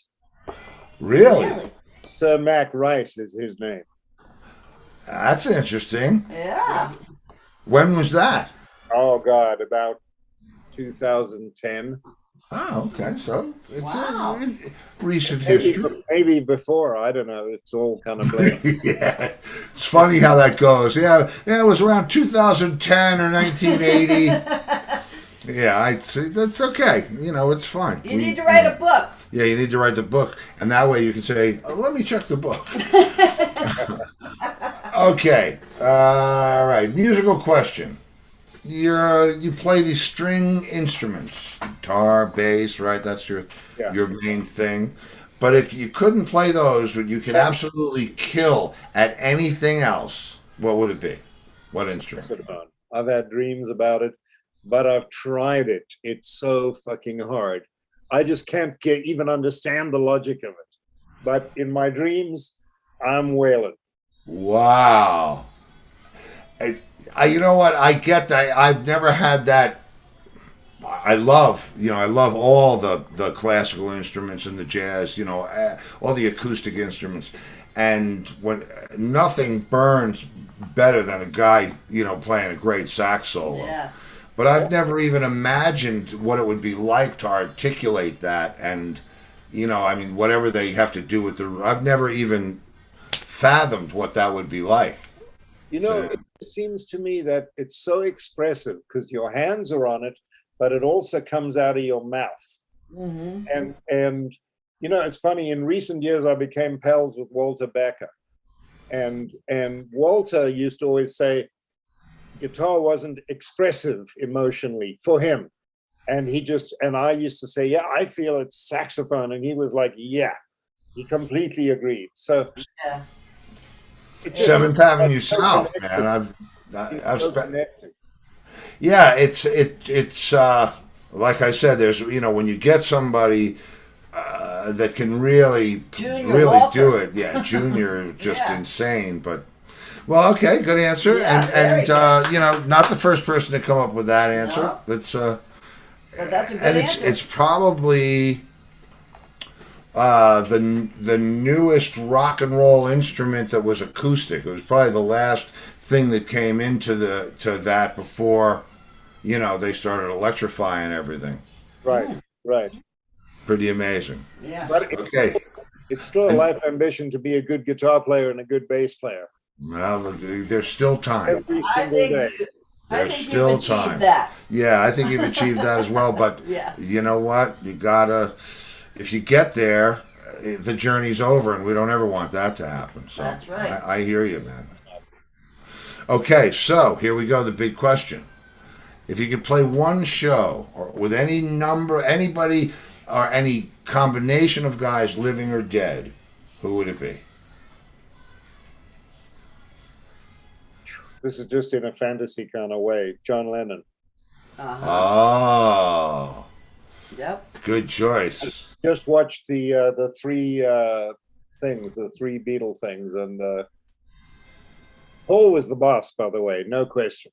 Speaker 1: Really?
Speaker 3: Sir Mac Rice is his name.
Speaker 1: That's interesting.
Speaker 2: Yeah.
Speaker 1: When was that?
Speaker 3: Oh God, about 2010.
Speaker 1: Oh, okay. So it's recent
Speaker 3: maybe,
Speaker 1: history.
Speaker 3: Maybe before. I don't know. It's all kind of blank.
Speaker 1: Yeah. It's funny how that goes. Yeah, it was around 2010 or 1980. Yeah, I'd say that's okay. It's fine.
Speaker 2: You need to write a book.
Speaker 1: Yeah, you need to write the book. And that way you can say, let me check the book. Okay. All right. Musical question. You play these string instruments, guitar, bass, right? That's your main thing. But if you couldn't play those, but you could absolutely kill at anything else, what would it be? What instrument?
Speaker 3: I've had dreams about it, but I've tried it. It's so fucking hard. I just can't even understand the logic of it. But in my dreams, I'm wailing.
Speaker 1: Wow. You know what? I get that. I've never had that. I love all the classical instruments and the jazz, all the acoustic instruments. And when nothing burns better than a guy, playing a great sax solo.
Speaker 2: Yeah.
Speaker 1: But I've never even imagined what it would be like to articulate that. And, whatever they have to do with I've never even fathomed what that would be like.
Speaker 3: It seems to me that it's so expressive because your hands are on it, but it also comes out of your mouth.
Speaker 2: Mm-hmm.
Speaker 3: And it's funny. In recent years, I became pals with Walter Becker, and Walter used to always say, guitar wasn't expressive emotionally for him, and I used to say, yeah, I feel it's saxophone, and he was like, yeah, he completely agreed. So. Yeah.
Speaker 1: Seventh Avenue South, man. I've spent. Yeah, it's like I said. There's when you get somebody that can really do it. Yeah, Junior, just insane. But okay, good answer.
Speaker 2: Yeah,
Speaker 1: and not the first person to come up with that answer.
Speaker 2: No.
Speaker 1: That's
Speaker 2: that's a good answer.
Speaker 1: It's probably. The newest rock and roll instrument that was acoustic. It was probably the last thing that came into that before, they started electrifying everything.
Speaker 3: Right.
Speaker 1: Pretty amazing.
Speaker 2: Yeah.
Speaker 3: But it's still a life ambition to be a good guitar player and a good bass player.
Speaker 1: Well, there's still time.
Speaker 3: Every single day.
Speaker 1: There's still time.
Speaker 2: That.
Speaker 1: Yeah, I think you've achieved that as well. But you know what? You gotta. If you get there, the journey's over, and we don't ever want that to happen. So
Speaker 2: that's right.
Speaker 1: I hear you, man. Okay, so here we go. The big question: if you could play one show or with anybody, or any combination of guys, living or dead, who would it be?
Speaker 3: This is just in a fantasy kind of way. John Lennon.
Speaker 2: Uh-huh.
Speaker 1: Oh.
Speaker 2: Yep.
Speaker 1: Good choice.
Speaker 3: Just watched the three Beatle things, and Paul was the boss, by the way, no question.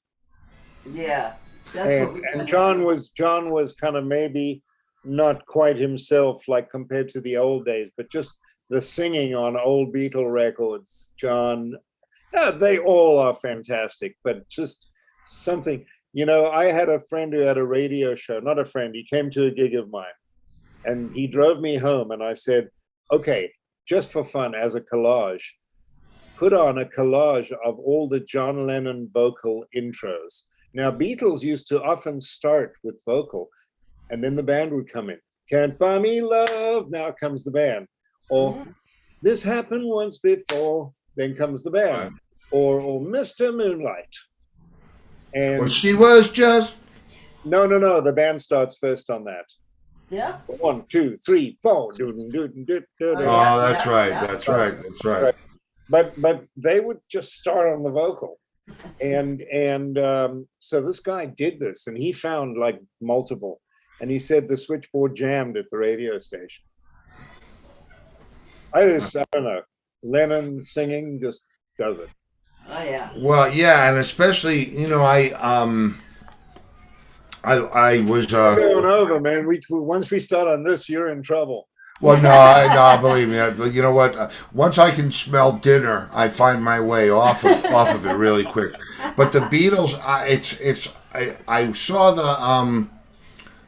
Speaker 2: Yeah.
Speaker 3: And John was kind of maybe not quite himself, like compared to the old days, but just the singing on old Beatle records. John, they all are fantastic, but just something. I had a friend who had a radio show. Not a friend. He came to a gig of mine. And he drove me home, and I said, okay, just for fun, as a collage, put on a collage of all the John Lennon vocal intros. Now, Beatles used to often start with vocal, and then the band would come in. Can't buy me love, now comes the band. Or this happened once before, then comes the band. or Mr. Moonlight. And
Speaker 1: Well, she was just.
Speaker 3: no, the band starts first on that.
Speaker 2: Yeah.
Speaker 3: 1, 2, 3, 4.
Speaker 2: Yeah.
Speaker 1: Oh, that's
Speaker 2: Yeah,
Speaker 1: right.
Speaker 2: yeah.
Speaker 1: That's right. That's right.
Speaker 3: But they would just start on the vocal. And so this guy did this, and he found like multiple, and he said the switchboard jammed at the radio station. I don't know. Lennon singing just does it.
Speaker 2: Oh yeah.
Speaker 1: Well, yeah, and especially, I was.
Speaker 3: Going over, man. We once we start on this, you're in trouble.
Speaker 1: Well, no, believe me. But you know what? Once I can smell dinner, I find my way off of it really quick. But the Beatles, I saw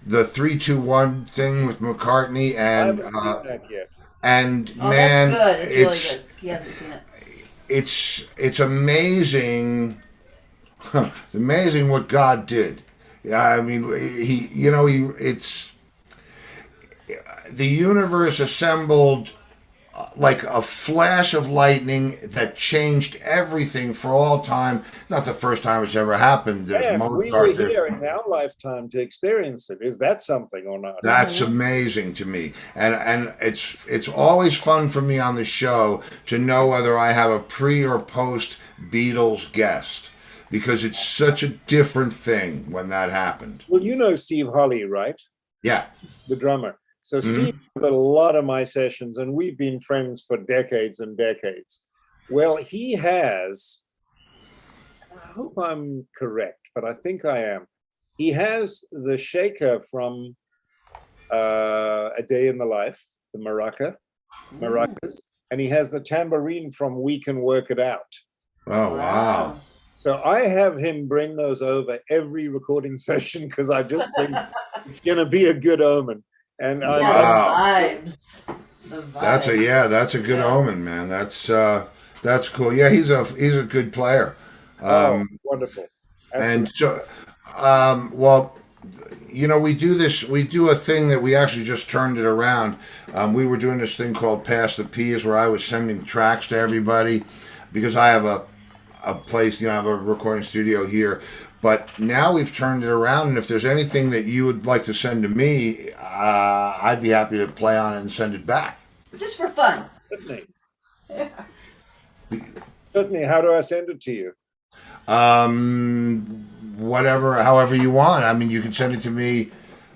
Speaker 1: the 3-2-1 thing with McCartney,
Speaker 3: I
Speaker 1: and
Speaker 3: haven't seen that yet.
Speaker 1: and
Speaker 2: Oh,
Speaker 1: man,
Speaker 2: that's good. It's really good. He hasn't seen it.
Speaker 1: it's amazing. It's amazing what God did. Yeah, I mean, it's the universe assembled like a flash of lightning that changed everything for all time. Not the first time it's ever happened. There's
Speaker 3: Yeah, we were
Speaker 1: Mozart.
Speaker 3: here in our lifetime to experience it. Is that something or not?
Speaker 1: That's amazing to me, and it's always fun for me on the show to know whether I have a pre or post Beatles guest, because it's such a different thing when that happened.
Speaker 3: Well, you know Steve Holly, right?
Speaker 1: Yeah.
Speaker 3: The drummer. So Steve was at a lot of my sessions, and we've been friends for decades and decades. Well, he has, I hope I'm correct, but I think I am. He has the shaker from A Day in the Life, the maracas, and he has the tambourine from We Can Work It Out.
Speaker 1: Oh, wow.
Speaker 3: So I have him bring those over every recording session, because I just think it's going to be a good omen. And
Speaker 2: The vibes.
Speaker 1: That's a good omen, man. That's cool. Yeah, he's a good player.
Speaker 3: Wonderful. Absolutely.
Speaker 1: And so, well, we do a thing that we actually just turned it around. We were doing this thing called Pass the Peas, where I was sending tracks to everybody, because I have a place, I have a recording studio here. But now we've turned it around, and if there's anything that you would like to send to me, I'd be happy to play on it and send it back.
Speaker 2: Just for fun.
Speaker 3: Certainly. Certainly. How do I send it to you?
Speaker 1: However you want. I mean, you can send it to me.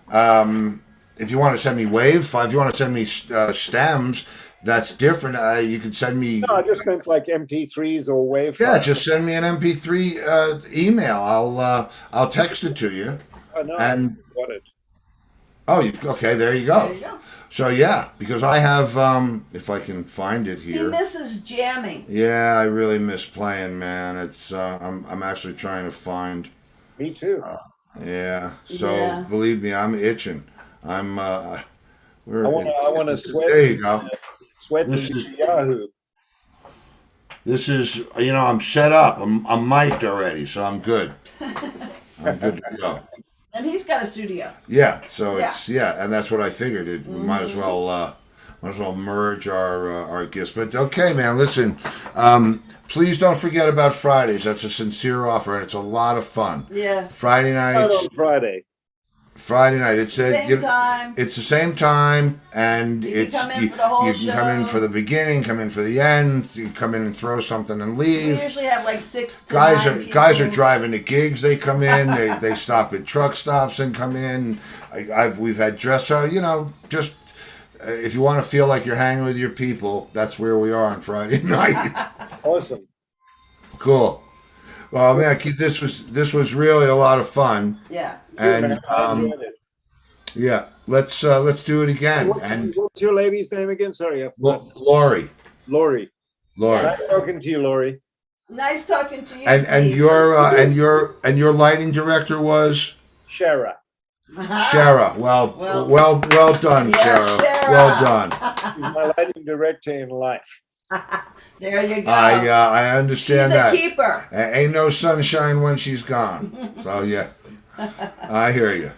Speaker 1: If you want to send me wave, if you want to send me stems, that's different. You can send me.
Speaker 3: No, I just meant like MP3s or wave.
Speaker 1: Yeah, just send me an MP3 email. I'll text it to you.
Speaker 3: Oh, no,
Speaker 1: and
Speaker 3: got it.
Speaker 1: Oh, okay. There you go.
Speaker 2: There you go.
Speaker 1: So yeah, because I have, if I can find it here.
Speaker 2: He misses jamming.
Speaker 1: Yeah, I really miss playing, man. It's I'm actually trying to find.
Speaker 3: Me too.
Speaker 1: Yeah. So believe me, I'm itching. I'm.
Speaker 3: I want to sweat.
Speaker 1: There you go.
Speaker 3: Sweat Yahoo.
Speaker 1: This is, I'm set up. I'm mic'd already, so I'm good. I'm good to go.
Speaker 2: And he's got a studio.
Speaker 1: Yeah, so and that's what I figured. We might as well merge our gifts. But okay, man, listen. Please don't forget about Fridays. That's a sincere offer, and it's a lot of fun.
Speaker 2: Yeah.
Speaker 1: Friday nights.
Speaker 3: On Friday.
Speaker 1: Friday night. It's
Speaker 2: same time.
Speaker 1: It's the same time, and
Speaker 2: you can come in for the whole
Speaker 1: show. Come in for the beginning, come in for the end. You come in and throw something and leave.
Speaker 2: We usually have like 6 to 9 people.
Speaker 1: Guys are driving to gigs. They come in. they stop at truck stops and come in. We've had dress. So just if you want to feel like you're hanging with your people, that's where we are on Friday night.
Speaker 3: Awesome.
Speaker 1: Cool. Well, man, this was really a lot of fun.
Speaker 2: Yeah.
Speaker 1: And yeah, let's do it again.
Speaker 3: What's your lady's name again? Sorry,
Speaker 1: Lori.
Speaker 3: Lori.
Speaker 1: Lori.
Speaker 3: Nice talking to you, Lori.
Speaker 2: Nice talking to you.
Speaker 1: And your lighting director was
Speaker 3: Shara.
Speaker 1: Shara. Well done,
Speaker 2: yeah,
Speaker 1: Shara. Well done.
Speaker 3: She's my lighting director in life.
Speaker 2: There you go.
Speaker 1: I understand that.
Speaker 2: She's a keeper.
Speaker 1: Ain't no sunshine when she's gone. So yeah, I hear you.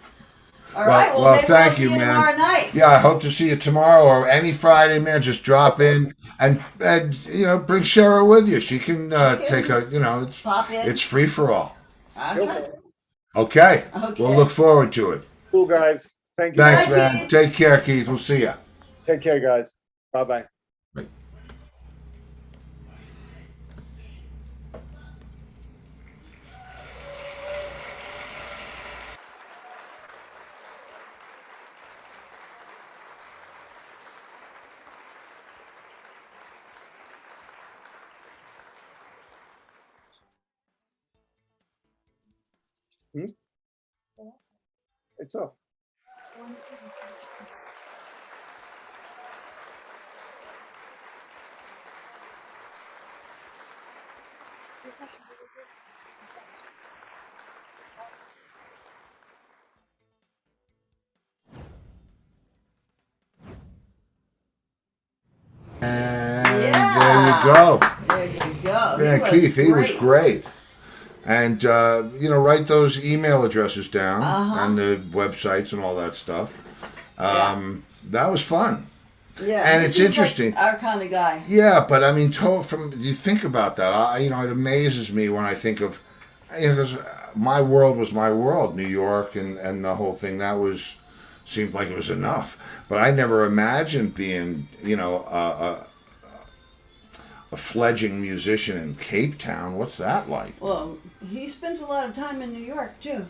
Speaker 2: All right. Well, maybe
Speaker 1: thank
Speaker 2: I'll see
Speaker 1: you,
Speaker 2: you
Speaker 1: man.
Speaker 2: tomorrow night.
Speaker 1: Yeah, I hope to see you tomorrow or any Friday, man. Just drop in and bring Cheryl with you. She can take a
Speaker 2: Pop in.
Speaker 1: it's free for all.
Speaker 3: Okay.
Speaker 1: Okay.
Speaker 2: Okay.
Speaker 1: We'll look forward to it.
Speaker 3: Cool, guys. Thank you.
Speaker 1: Thanks,
Speaker 2: Bye,
Speaker 1: man.
Speaker 2: Keith.
Speaker 1: Take care, Keith. We'll see you.
Speaker 3: Take care, guys. Bye-bye. It's off.
Speaker 1: And
Speaker 2: Yeah.
Speaker 1: there you go.
Speaker 2: There you go.
Speaker 1: Yeah, Keith, he was great. And, write those email addresses down and the websites and all that stuff. That was fun.
Speaker 2: Yeah.
Speaker 1: And
Speaker 2: he
Speaker 1: it's
Speaker 2: seems
Speaker 1: interesting.
Speaker 2: Like our kind of guy.
Speaker 1: Yeah, but I mean, you think about that. It amazes me when I think of, because my world was my world, New York and the whole thing. Seemed like it was enough. But I never imagined being, a fledgling musician in Cape Town. What's that like?
Speaker 2: Well, he spent a lot of time in New York too.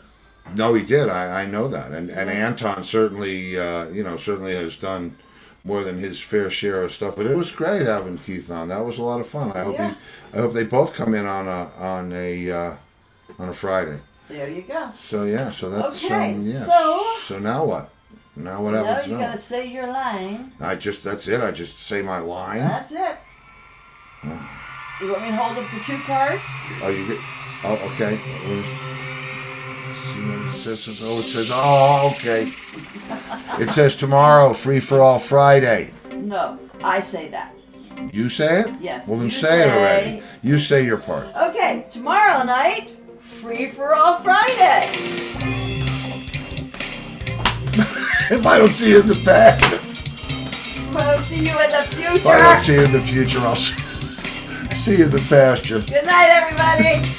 Speaker 1: No, he did. I know that. And Anton certainly, certainly has done more than his fair share of stuff. But it was great having Keith on. That was a lot of fun. I hope they both come in on a Friday.
Speaker 2: There you go.
Speaker 1: So yeah, so that's
Speaker 2: okay.
Speaker 1: So now what? Now what happens
Speaker 2: now? You
Speaker 1: now?
Speaker 2: gotta say your line.
Speaker 1: That's it. I just say my line.
Speaker 2: That's it. You want me to hold up the cue card?
Speaker 1: Oh, you get. Oh, okay. See what it says. Oh, it says. Oh, okay. It says tomorrow, free for all Friday.
Speaker 2: No, I say that.
Speaker 1: You say it?
Speaker 2: Yes.
Speaker 1: Well, then
Speaker 2: you
Speaker 1: say it already. You say your part.
Speaker 2: Okay, tomorrow night, free for all Friday.
Speaker 1: If I don't see you in the past,
Speaker 2: If I don't see you in the future.
Speaker 1: if I don't see you in the future, I'll see you in the pasture.
Speaker 2: Good night, everybody.